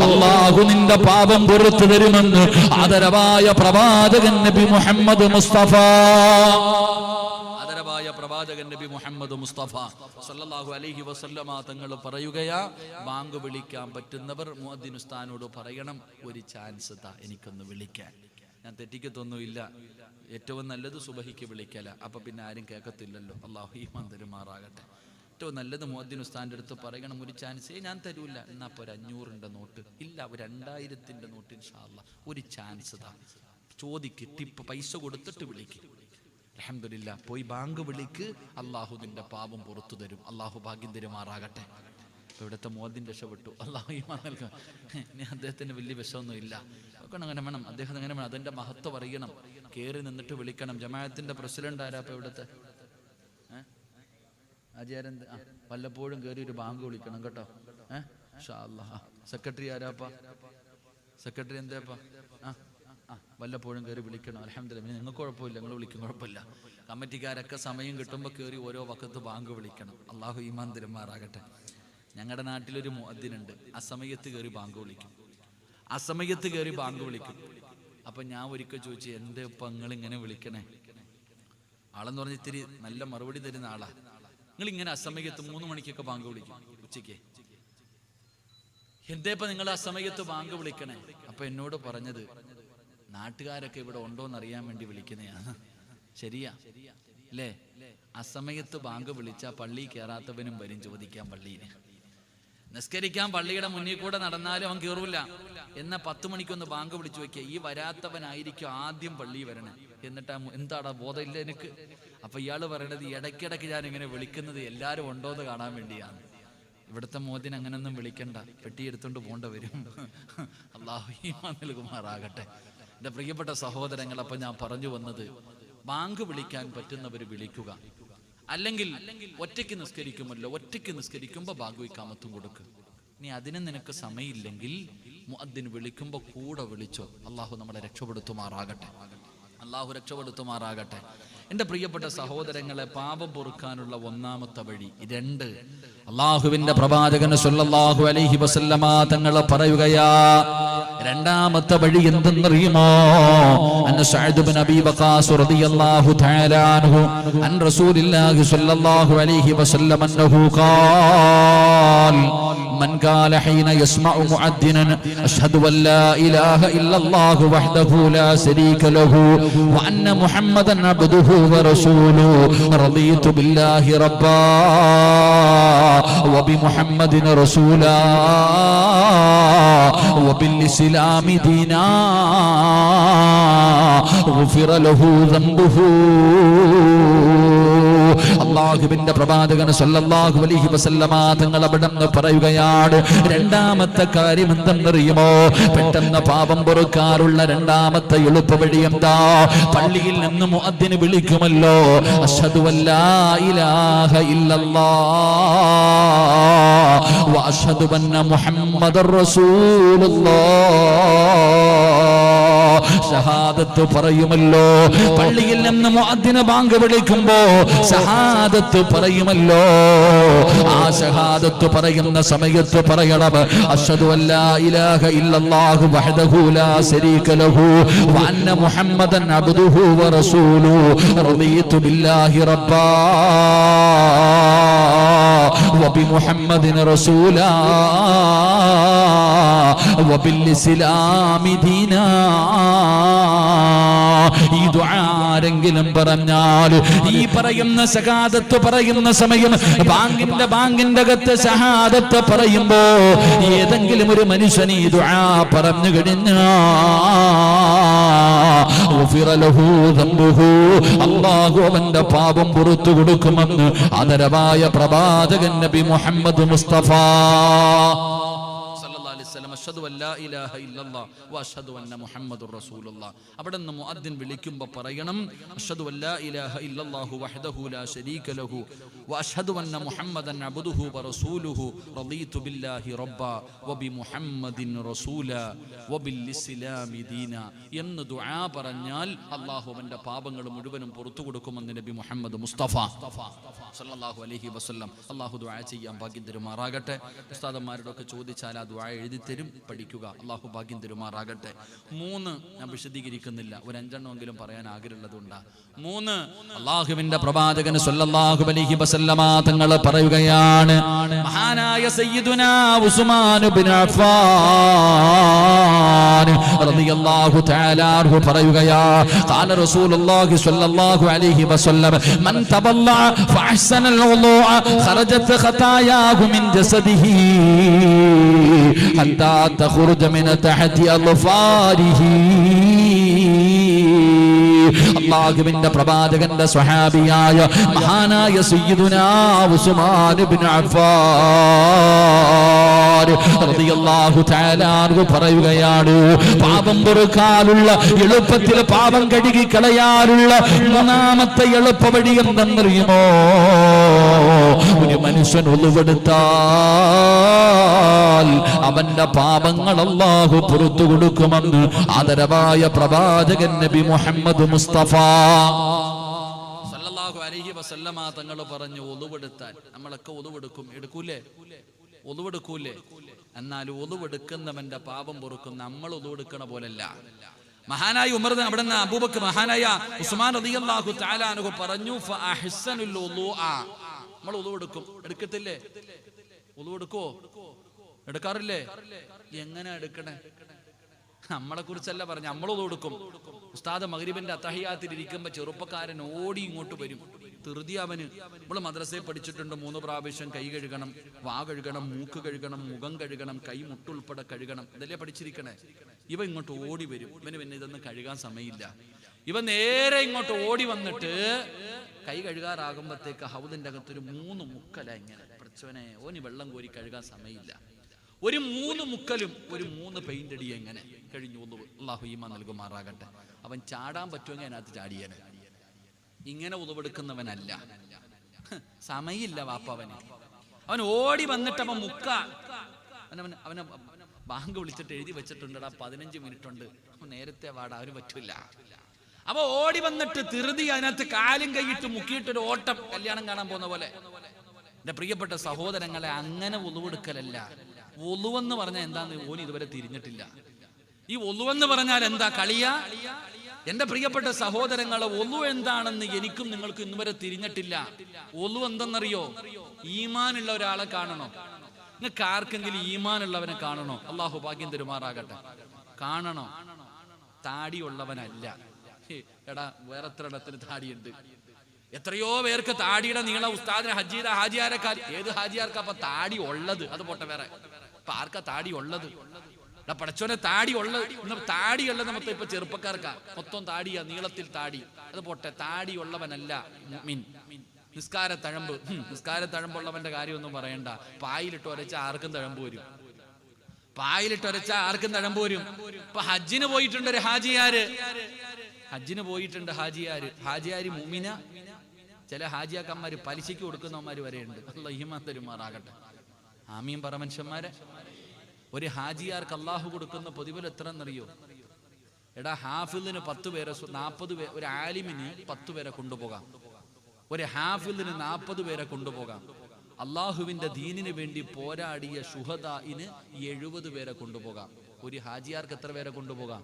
അല്ലാഹു നിന്റെ പാപം പുറത്തു തരുമെന്ന് ആദരവായ പ്രവാചകൻ നബി മുഹമ്മദ് മുസ്തഫ. പ്രവാചകൻ നബി മുഹമ്മദ് മുസ്തഫ സല്ലല്ലാഹു അലൈഹി വസല്ലമ തങ്ങൾ പറയുകയാ, ബാങ്ക് വിളിക്കാൻ പറ്റുന്നവർ മുഅദ്ദിൻ ഉസ്താദിനോട് പറയണം, ഒരു ചാൻസ് താ, എനിക്കൊന്ന് വിളിക്കാൻ. ഞാൻ തെറ്റിക്കത്തൊന്നുമില്ല, ഏറ്റവും നല്ലത് സുബഹിക്ക് വിളിക്കല, അപ്പൊ പിന്നെ ആരും കേൾക്കത്തില്ലല്ലോ. അല്ലാഹു ഈമാൻ തരുമാറാകട്ടെ. ഏറ്റവും നല്ലത് മുഅദ്ദിൻ ഉസ്താദിന്റെ അടുത്ത് പറയണം, ഒരു ചാൻസേ ഞാൻ തരൂല, എന്നാ ഒരു 500ന്റെ നോട്ട് ഇല്ല, ഒരു 2000ന്റെ നോട്ട് ഇൻഷാ അല്ലാഹ്, ഒരു ചാൻസ് താ, ചോദിക്ക്, ടിപ്പ് പൈസ കൊടുത്തിട്ട് വിളിക്ക്. അൽഹംദുലില്ലാ, പോയി ബാങ്ക് വിളിക്ക്, അല്ലാഹു നിന്റെ പാപം പുറത്തു തരും. അല്ലാഹു ഭാഗ്യം തരുമാറാകട്ടെ. ഇവിടുത്തെ മുഅദ്ദിൻ രക്ഷപ്പെട്ടു, അല്ലാഹു ഈമാൻ നൽകും. ഇനി അദ്ദേഹത്തിന് വലിയ വിഷമൊന്നും ഇല്ല, അങ്ങനെ വേണം, അദ്ദേഹം അങ്ങനെ വേണം, അതിന്റെ മഹത്വം അറിയണം, കയറി നിന്നിട്ട് വിളിക്കണം. ജമാഅത്തിന്റെ പ്രസിഡന്റ് ആരാ ഇപ്പൊ ഇവിടുത്തെ? ആചാര്യൻ വല്ലപ്പോഴും കയറി ഒരു ബാങ്ക് വിളിക്കണം കേട്ടോ. ഇൻഷാ അല്ലാഹ്. സെക്രട്ടറി ആരാപ്പാ? സെക്രട്ടറി എന്താപ്പാ? വല്ലപ്പോഴും കയറി വിളിക്കണം. അൽഹംദുലില്ലാ, നിങ്ങൾക്ക് കുഴപ്പമില്ല, നിങ്ങൾ വിളിക്കും, കുഴപ്പമില്ല. കമ്മിറ്റിക്കാരൊക്കെ സമയം കിട്ടുമ്പോൾ കയറി ഓരോ വക്കത്ത് ബാങ്ക് വിളിക്കണം. അല്ലാഹു ഈമാൻ തരുമാറാകട്ടെ. ഞങ്ങളുടെ നാട്ടിലൊരു മുഅദ്ദിനുണ്ട്, ആ സമയത്ത് കയറി ബാങ്ക് വിളിക്കും, ആ സമയത്ത് കയറി ബാങ്ക് വിളിക്കും. അപ്പൊ ഞാൻ ഒരിക്കൽ ചോദിച്ചു, എന്റെ ഇപ്പൊ നിങ്ങൾ ഇങ്ങനെ വിളിക്കണേ? ആളെന്ന് പറഞ്ഞ ഇത്തിരി നല്ല മറുപടി തരുന്ന ആളാ. നിങ്ങൾ ഇങ്ങനെ അസമയത്ത് 3 മണിക്കൊക്കെ ബാങ്ക് വിളിക്കും ഉച്ചയ്ക്ക്, എന്തേ ഇപ്പൊ നിങ്ങൾ അസമയത്ത് ബാങ്ക് വിളിക്കണേ? അപ്പൊ എന്നോട് പറഞ്ഞത്, നാട്ടുകാരൊക്കെ ഇവിടെ ഉണ്ടോന്ന് അറിയാൻ വേണ്ടി വിളിക്കുന്നതാണ്. ശരിയാ അല്ലേ? അസമയത്ത് ബാങ്ക് വിളിച്ചാ പള്ളി കയറാത്തവനും വരും ചോദിക്കാൻ പള്ളിയിൽ. നിസ്കരിക്കാൻ പള്ളിയുടെ മുന്നിൽ കൂടെ നടന്നാലും അവൻ കയറൂല. എന്നാ 10 മണിക്കൊന്ന് ബാങ്ക് വിളിച്ചു വെക്കുക, ഈ വരാത്തവനായിരിക്കും ആദ്യം പള്ളി വരണേ. എന്നിട്ടാ എന്താടാ ബോധമില്ല എനിക്ക്? അപ്പൊ ഇയാള് പറയണത്, ഇടയ്ക്കിടയ്ക്ക് ഞാൻ ഇങ്ങനെ വിളിക്കുന്നത് എല്ലാരും ഉണ്ടോന്ന് കാണാൻ വേണ്ടിയാണ്. ഇവിടുത്തെ മോദിന് അങ്ങനൊന്നും വിളിക്കണ്ട, പെട്ടിയെടുത്തോണ്ട് പോണ്ട വരും. അല്ലാഹു ഈമാൻ നൽകുമാറാകട്ടെ. എൻ്റെ പ്രിയപ്പെട്ട സഹോദരങ്ങൾ, അപ്പൊ ഞാൻ പറഞ്ഞു വന്നത്, ബാങ്ക് വിളിക്കാൻ പറ്റുന്നവർ വിളിക്കുക. അല്ലെങ്കിൽ ഒറ്റയ്ക്ക് നിസ്കരിക്കുമല്ലോ, ഒറ്റയ്ക്ക് നിസ്കരിക്കുമ്പോൾ ബാങ്ക് ഇഖാമത്തും കൊടുക്കുക. ഇനി അതിന് നിനക്ക് സമയമില്ലെങ്കിൽ മുഅദ്ദിൻ വിളിക്കുമ്പോൾ കൂടെ വിളിച്ചോ. അല്ലാഹു നമ്മളെ രക്ഷപ്പെടുത്തുമാറാകട്ടെ, അല്ലാഹു രക്ഷപ്പെടുത്തുമാറാകട്ടെ. എൻ്റെ പ്രിയപ്പെട്ട സഹോദരങ്ങളെ, പാപം പൊറുക്കാനുള്ള ഒന്നാമത്തെ വഴി 2. അല്ലാഹുവിന്റെ പ്രവാചകൻ സല്ലല്ലാഹു അലൈഹി വസല്ലമ തങ്ങൾ പറയുകയാ, രണ്ടാമത്തെ വഴി എന്തെന്നറിയുമോ? അന്ന സഅദ് ഇബ്നു അബീ വഖാസ് റളിയല്ലാഹു തആല അൻഹു അൻ റസൂലില്ലാഹി സ്വല്ലല്ലാഹു അലൈഹി വസല്ലം അന്നഹു ഖാൽ من قال حين يسمع مؤذنا أشهد أن لا إله إلا الله وحده لا شريك له وأن محمدا عبده ورسوله رضيت بالله ربا وبمحمد رسولا وبالإسلام دينا غفر له ذنبه. അല്ലാഹുവിന്റെ പ്രവാചകൻ സല്ലല്ലാഹു അലൈഹി വസല്ലമ തങ്ങൾ അവിടെന്ന് പറയുകയാണ്, രണ്ടാമത്തെ കാര്യം എന്തെന്നറിയുമോ? പെട്ടെന്ന് പാപം പൊറുക്കാറുള്ള രണ്ടാമത്തെ എളുപ്പ വഴി എന്താ? പള്ളിയിൽ നിന്ന് മുഅദ്ദിൻ വിളിക്കുമല്ലോ, അശ്ഹദു അല്ലാ ഇലാഹ ഇല്ലല്ലാഹ് വഅശ്ഹദു അന്ന മുഹമ്മദർ റസൂലുള്ളാഹ്. ഷഹാദത്ത് പറയുമല്ലോ. പള്ളിയിൽ നിന്ന് മുഅദ്ദിന് ബാങ്ക് വിളിക്കുമ്പോ ഷഹാദത്ത് പറയുമല്ലോ. ആ ഷഹാദത്ത് പറയുന്ന സമയത്ത് പറയണം അശ്ഹദു അല്ലാ ഇലാഹ ഇല്ലല്ലാഹു വഹ്ദഹു ലാ ശരീക ലഹു വ അന്ന മുഹമ്മദൻ അബ്ദുഹു വ റസൂലുഹു റളിതു ബില്ലാഹി റബ്ബാ വ ബിമുഹമ്മദിൻ റസൂലാ വ ബിൽ ഇസ്ലാമി ദീനാ. ഈ ദുആ ആരെങ്കിലും പറഞ്ഞാൽ ഈ പറയുന്ന ഷഹാദത്ത് പറയുന്ന സമയം ബാങ്കിന്റെ അകത്ത് ഷഹാദത്ത് പറയുമ്പോ ഏതെങ്കിലും ഒരു മനുഷ്യൻ ഈ ദുആ പറഞ്ഞു കഴിഞ്ഞാൽ അല്ലാഹു അവന്റെ പാപം പുറത്തു കൊടുക്കുമെന്ന് ആദരവായ പ്രവാചകൻ നബി മുഹമ്മദ് മുസ്തഫ അശ്ഹദു അല്ലാ ഇലാഹ ഇല്ലല്ലാഹ് വഅശ്ഹദു അന്ന മുഹമ്മദുർ റസൂലുള്ളാഹ്. അവിടെ നിന്ന് മുഅദ്ദിൻ വിളിക്കുമ്പോൾ പറയണം അശ്ഹദു അല്ലാ ഇലാഹ ഇല്ലല്ലാഹു വഹ്ദഹു ലാ ശരീക ലഹു വഅശ്ഹദു അന്ന മുഹമ്മദൻ അബ്ദുഹു വറസൂലുഹു റളീതു ബില്ലാഹി റബ്ബാ വബി മുഹമ്മദിൻ റസൂലാ വബിൽ ഇസ്ലാമി ദീനാ എന്ന് ദുആ പറഞ്ഞാൽ അല്ലാഹു അവന്റെ പാപങ്ങൾ മുഴുവനും പുറത്തു കൊടുക്കുമെന്ന് നബി മുഹമ്മദ് മുസ്തഫ സല്ലല്ലാഹു അലൈഹി വസല്ലം. അല്ലാഹു ദുആ ചെയ്യാൻ ഭാഗ്യം തരുമാറാകട്ടെ. ഉസ്താദന്മാരോടൊക്കെ ചോദിച്ചാൽ ആ ദുആ എഴുതി തരും, പഠിക്കുക. അല്ലാഹു ഭാഗ്യം തരുമാറാകട്ടെ. 3 ഞാൻ വിശദീകരിക്കുന്നില്ല, ഒരു 5എണ്ണമെങ്കിലും പറയാൻ ആഗ്രഹമുള്ളതുണ്ട്. 3 അല്ലാഹുവിന്റെ പ്രവാചകൻ സല്ലല്ലാഹു അലൈഹി വസല്ലമ തങ്ങൾ പറയുകയാണ്. മഹാനായ സയ്യിദുനാ ഉസ്മാൻ ഇബ്നു അഫ്ഫാൻ റളിയല്ലാഹു തആല അൻഹു പറയുകയാ ഖാല റസൂലുള്ളാഹി സ്വല്ലല്ലാഹു അലൈഹി വസല്ലം മൻ തബല്ലഅ ഫഅഹ്സനൽ വുളൂഅ ഖറജത് ഖതായാഹു മിൻ ജസദിഹി ഹത്താ തഖറുജ മിൻ തഹതി അൽഫാരിഹി. അല്ലാഹുവിന്റെ പ്രവാചകന്റെ സ്വഹാബിയായ മഹാനായ സയ്യിദുനാ ഉസ്മാൻ ഇബ്നു അഫ്ഫാൻ റളിയല്ലാഹു തആല അൻഹു പറയുകയാണ് പാപം പൊറുക്കാനുള്ള എളുപ്പത്തിൽ പാപം കഴുകി കളയാനുള്ള 3ാമത്തെ എളുപ്പ വഴി എന്തെന്നറിയുമോ? ഒരു മനുഷ്യൻ ഒളിവെടുത്താൽ അവന്റെ പാപങ്ങൾ അല്ലാഹു പുറത്തു കൊടുക്കുമെന്ന് ആദരവായ പ്രവാചകൻ നബി മുഹമ്മദ് മുസ്തഫ സല്ലല്ലാഹു അലൈഹി വസല്ലമ തങ്ങൾ പറഞ്ഞു ഒളിവെടുത്താൽ. നമ്മളൊക്കെ ഒളിവെടുക്കും, എടുക്കൂലേ? ഒളിവെടുക്കൂലേ? എന്നാൽ ഒളിവെടുക്കുന്നവന്റെ പാപം പൊറുക്കും. നമ്മൾ ഒളിവെടുക്കണ പോലല്ല. മഹാനായ ഉമർ അവിടെ നിന്ന് അബൂബക്കർ മഹാനായ ഉസ്മാൻ റളിയല്ലാഹു തആല അൻഹു പറഞ്ഞു ഫഅഹ്സനുൽ വുളൂഅ. നമ്മൾ ഒളിവെടുക്കും, എടുക്കത്തില്ലേ? ഒളിവെടുക്കോ? എടുക്കാറില്ലേ? എങ്ങനെ എടുക്കണേ? നമ്മളെ കുറിച്ചല്ല പറഞ്ഞു, നമ്മൾ ഒളിവെടുക്കും. ഉസ്താദ് മഗ്രിബിന്റെ അത്തഹിയാത്തിൽ ഇരിക്കുമ്പോ ചെറുപ്പക്കാരൻ ഓടി ഇങ്ങോട്ട് വരും. ധൃതി അവന്. നമ്മൾ മദ്രസയിൽ പഠിച്ചിട്ടുണ്ട് 3 പ്രാവശ്യം കൈ കഴുകണം, വാ കഴുകണം, മൂക്ക് കഴുകണം, മുഖം കഴുകണം, കൈ മുട്ടുൾപ്പെടെ കഴുകണം. ഇതല്ലേ പഠിച്ചിരിക്കണേ. ഇവ ഇങ്ങോട്ട് ഓടി വരും. ഇവന് പിന്നെ ഇതൊന്നും കഴുകാൻ സമയമില്ല. ഇവ നേരെ ഇങ്ങോട്ട് ഓടി വന്നിട്ട് കൈ കഴുകാറാകുമ്പോഴത്തേക്ക് ഹൗദിന്റെ അകത്തൊരു 3 മുക്കല ഇങ്ങനെ പഠിച്ചവനെ ഓന് വെള്ളം കോരി കഴുകാൻ സമയമില്ല. ഒരു 3 മുക്കലും ഒരു 3 പെയിന്റ് അടി എങ്ങനെ കഴിഞ്ഞു. അല്ലാഹു ഈമാൻ നൽകുമാറാകട്ടെ. അവൻ ചാടാൻ പറ്റുമെങ്കിൽ അതിനകത്ത് ചാടിയാണ്. ഇങ്ങനെ ഉളവെടുക്കുന്നവനല്ല. സമയമില്ല വാപ്പവന്. അവൻ ഓടി വന്നിട്ട് അവൻ മുക്ക അവനെ ബാങ്ക് വിളിച്ചിട്ട് എഴുതി വെച്ചിട്ടുണ്ടടാ 15 മിനിറ്റ് ഉണ്ട്, നേരത്തെ വാടാ, അവന് പറ്റില്ല. അപ്പൊ ഓടി വന്നിട്ട് ധൃതി അതിനകത്ത് കാലും കൈയിട്ട് മുക്കിയിട്ടൊരു ഓട്ടം, കല്യാണം കാണാൻ പോകുന്ന പോലെ. എന്റെ പ്രിയപ്പെട്ട സഹോദരങ്ങളെ, അങ്ങനെ ഒളിവെടുക്കലല്ല. ഒളുവെന്ന് പറഞ്ഞാൽ എന്താന്ന് ഓന് ഇതുവരെ തിരിഞ്ഞിട്ടില്ല. ഈ ഒളുവെന്ന് പറഞ്ഞാൽ എന്താ? കളിയാ? എന്റെ പ്രിയപ്പെട്ട സഹോദരങ്ങളെ, ഒളു എന്താണെന്ന് എനിക്കും നിങ്ങൾക്കും ഇന്നുവരെ തിരിഞ്ഞിട്ടില്ല. ഒളു എന്തെന്നറിയോ? ഈമാനുള്ള ഒരാളെ കാണണോ? നിങ്ങൾക്ക് ആർക്കെങ്കിലും ഈമാനുള്ളവനെ കാണണോ? അല്ലാഹു ഭാഗ്യം തരുമാറാകട്ടെ. കാണണോ? താടിയുള്ളവനല്ല. എടാ, വേറെ എത്ര ഇടത്തിന് താടിയുണ്ട്? എത്രയോ പേർക്ക് താടിയുടെ നീള ഉസ്താദിന് ഹജ്ജിയുടെ ഹാജിയാരെക്കാൾ. ഏത് ഹാജിയാർക്കാ അപ്പൊ താടി ഉള്ളത്? അത് പോട്ടെ, വേറെ ഇപ്പൊ ആർക്കാ താടി ഉള്ളത്? പടച്ചോനെ, താടി ഉള്ളത്. താടിയുള്ളത് മൊത്തം ഇപ്പൊ ചെറുപ്പക്കാർക്കാ മൊത്തം താടിയാ, നീളത്തിൽ താടി. അത് പോട്ടെ, താടി ഉള്ളവനല്ല മുഅ്മിൻ. നിസ്കാര തഴമ്പുള്ളവന്റെ കാര്യമൊന്നും പറയണ്ട. പായിലിട്ട് ഒരച്ച ആർക്കും തഴമ്പ് വരും. പായിലിട്ട് ഒരച്ച ആർക്കും തഴമ്പ് വരും. ഇപ്പൊ ഹജ്ജിന് പോയിട്ടുണ്ട് ഒരു ഹാജിയാര്. ഹാജിയാര് മുഅ്മിന. ചില ഹാജിയാക്കന്മാര് പലിശയ്ക്ക് കൊടുക്കുന്നവന്മാര് വരെയുണ്ട്. അല്ലാഹു ഈമാൻ തരുമാറാകട്ടെ. ആമീൻ പറ മനുഷ്യന്മാരെ. ഒരു ഹാജിയാർക്ക് അള്ളാഹു കൊടുക്കുന്ന പ്രതിഫലം എത്ര എന്നറിയോ? എടാ, ഹാഫിളിന് 10 പേരെ, 40 പേര്, ഒരു ആലിമിന് 10 പേരെ കൊണ്ടുപോകാം, ഒരു ഹാഫിളിന് 40 പേരെ കൊണ്ടുപോകാം. അള്ളാഹുവിന്റെ ദീനിന് വേണ്ടി പോരാടിയ ശുഹദാഇന് 70 പേരെ കൊണ്ടുപോകാം. ഒരു ഹാജിയാർക്ക് എത്ര പേരെ കൊണ്ടുപോകാം?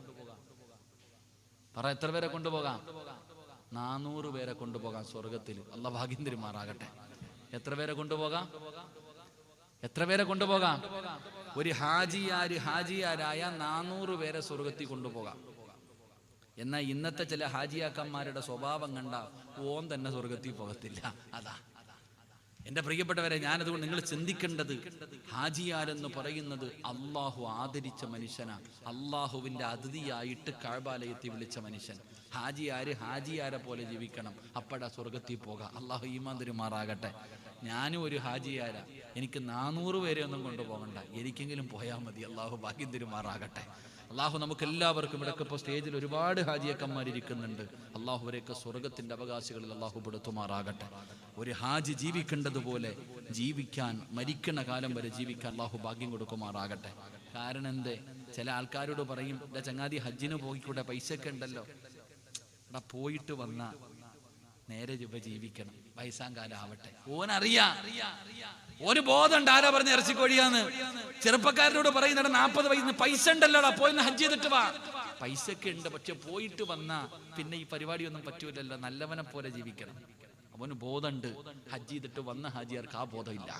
പറ, എത്ര പേരെ കൊണ്ടുപോകാം? 400 പേരെ കൊണ്ടുപോകാം സ്വർഗത്തിൽ. അള്ളാഹ് ഭാഗ്യം തരുമാറാകട്ടെ. എത്ര പേരെ കൊണ്ടുപോകാം? എത്ര പേരെ കൊണ്ടുപോകാം? ഒരു ഹാജിയാരായ 400 പേരെ സ്വർഗത്തിൽ കൊണ്ടുപോകാം. എന്നാൽ ഇന്നത്തെ ചില ഹാജിയാക്കന്മാരുടെ സ്വഭാവം കണ്ട ഓൻ തന്നെ സ്വർഗത്തിൽ പോകത്തില്ല. അതാ എന്റെ പ്രിയപ്പെട്ടവരെ, ഞാനതുകൊണ്ട് നിങ്ങൾ ചിന്തിക്കേണ്ടത്, ഹാജിയാരെന്ന് പറയുന്നത് അള്ളാഹു ആദരിച്ച മനുഷ്യനാണ്. അള്ളാഹുവിന്റെ അതിഥിയായിട്ട് കഅബാലയത്തിൽ വിളിച്ച മനുഷ്യൻ. ഹാജിയാരെ പോലെ ജീവിക്കണം, അപ്പഴാ സ്വർഗത്തിൽ പോകാം. അള്ളാഹു ഈമാൻ തരുമാറാകട്ടെ. ഞാനും ഒരു ഹാജിയാരാ, എനിക്ക് 400 പേരെ ഒന്നും കൊണ്ടുപോകണ്ട, എനിക്കെങ്കിലും പോയാൽ മതി. അള്ളാഹു ഭാഗ്യം തരുമാറാകട്ടെ. അള്ളാഹു നമുക്ക് എല്ലാവർക്കും, ഇവിടെയൊക്കെ ഇപ്പോൾ സ്റ്റേജിൽ ഒരുപാട് ഹാജിയക്കന്മാരിയ്ക്കുന്നുണ്ട്, അള്ളാഹു അവരെയൊക്കെ സ്വർഗത്തിന്റെ അവകാശികളിൽ അള്ളാഹു പെടുത്തുമാറാകട്ടെ. ഒരു ഹാജി ജീവിക്കേണ്ടതുപോലെ ജീവിക്കാൻ, മരിക്കുന്ന കാലം വരെ ജീവിക്കാൻ അള്ളാഹു ഭാഗ്യം കൊടുക്കുമാറാകട്ടെ. കാരണം എന്തേ, ചില ആൾക്കാരോട് പറയും, എൻ്റെ ചങ്ങാതി ഹജ്ജിന് പോയിക്കൂടെ, പൈസയൊക്കെ ഉണ്ടല്ലോ. എടാ, പോയിട്ട് വന്ന നേരെ ജീവിക്കണം, വയസ്സാം കാലം ആവട്ടെ. ഓനറിയാം, ഒരു ബോധമുണ്ട് ആരാ പറഞ്ഞ ഇറച്ചിക്കോഴിയാന്ന്. ചെറുപ്പക്കാരനോട് പറയുന്നത് 40 വയസ്സിന് പൈസ ഉണ്ടല്ലോടാ, പോയി ഹജ്ജ് ചെയ്തിട്ട് വാ. പൈസയൊക്കെ ഉണ്ട്, പക്ഷെ പോയിട്ട് വന്നാ പിന്നെ ഈ പരിപാടിയൊന്നും പറ്റൂലല്ലോ, നല്ലവനെ പോലെ ജീവിക്കണം. അവന് ബോധമുണ്ട്. ഹജ്ജ് ചെയ്തിട്ട് വന്ന ഹാജിയാർക്ക് ആ ബോധമില്ല.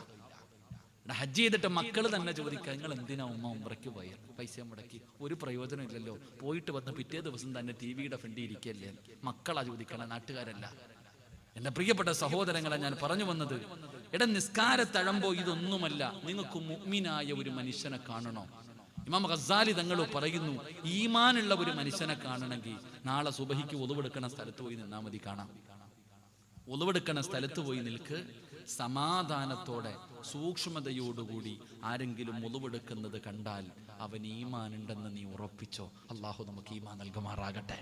ഹജ്ജ് ചെയ്തിട്ട് മക്കൾ തന്നെ ചോദിക്കുക, നിങ്ങൾ എന്തിനാ ഉമ്മ ഉംറയ്ക്ക് പോയ പൈസ മുടക്കി? ഒരു പ്രയോജനം ഇല്ലല്ലോ, പോയിട്ട് വന്ന് പിറ്റേ ദിവസം തന്നെ ടിവിയുടെ ഫ്രണ്ടിൽ ഇരിക്കല്ലേ. മക്കളാ ചോദിക്കണം, നാട്ടുകാരല്ല. എന്റെ പ്രിയപ്പെട്ട സഹോദരങ്ങളെ, ഞാൻ പറഞ്ഞു വന്നത്, നിസ്കാരത്തഴമ്പോ ഇതൊന്നുമല്ല, നിങ്ങൾക്ക് മുഅ്മിനായ ഒരു മനുഷ്യനെ കാണണോ? ഇമാം ഗസാലി തങ്ങൾ പറയുന്നു, ഈമാനുള്ള ഒരു മനുഷ്യനെ കാണണമെങ്കിൽ നാളെ സുബഹിക്ക് ഒളിവെടുക്കണ സ്ഥലത്ത് പോയി നിന്നാ മതി, കാണാം. ഒളിവെടുക്കണ സ്ഥലത്ത് പോയി നിൽക്ക്, സമാധാനത്തോടെ സൂക്ഷ്മതയോടുകൂടി ആരെങ്കിലും ഒളിവെടുക്കുന്നത് കണ്ടാൽ അവൻ ഈമാൻ ഉണ്ടെന്ന് നീ ഉറപ്പിച്ചോ. അള്ളാഹു നമുക്ക് ഈമാൻ നൽകുമാറാകട്ടെ.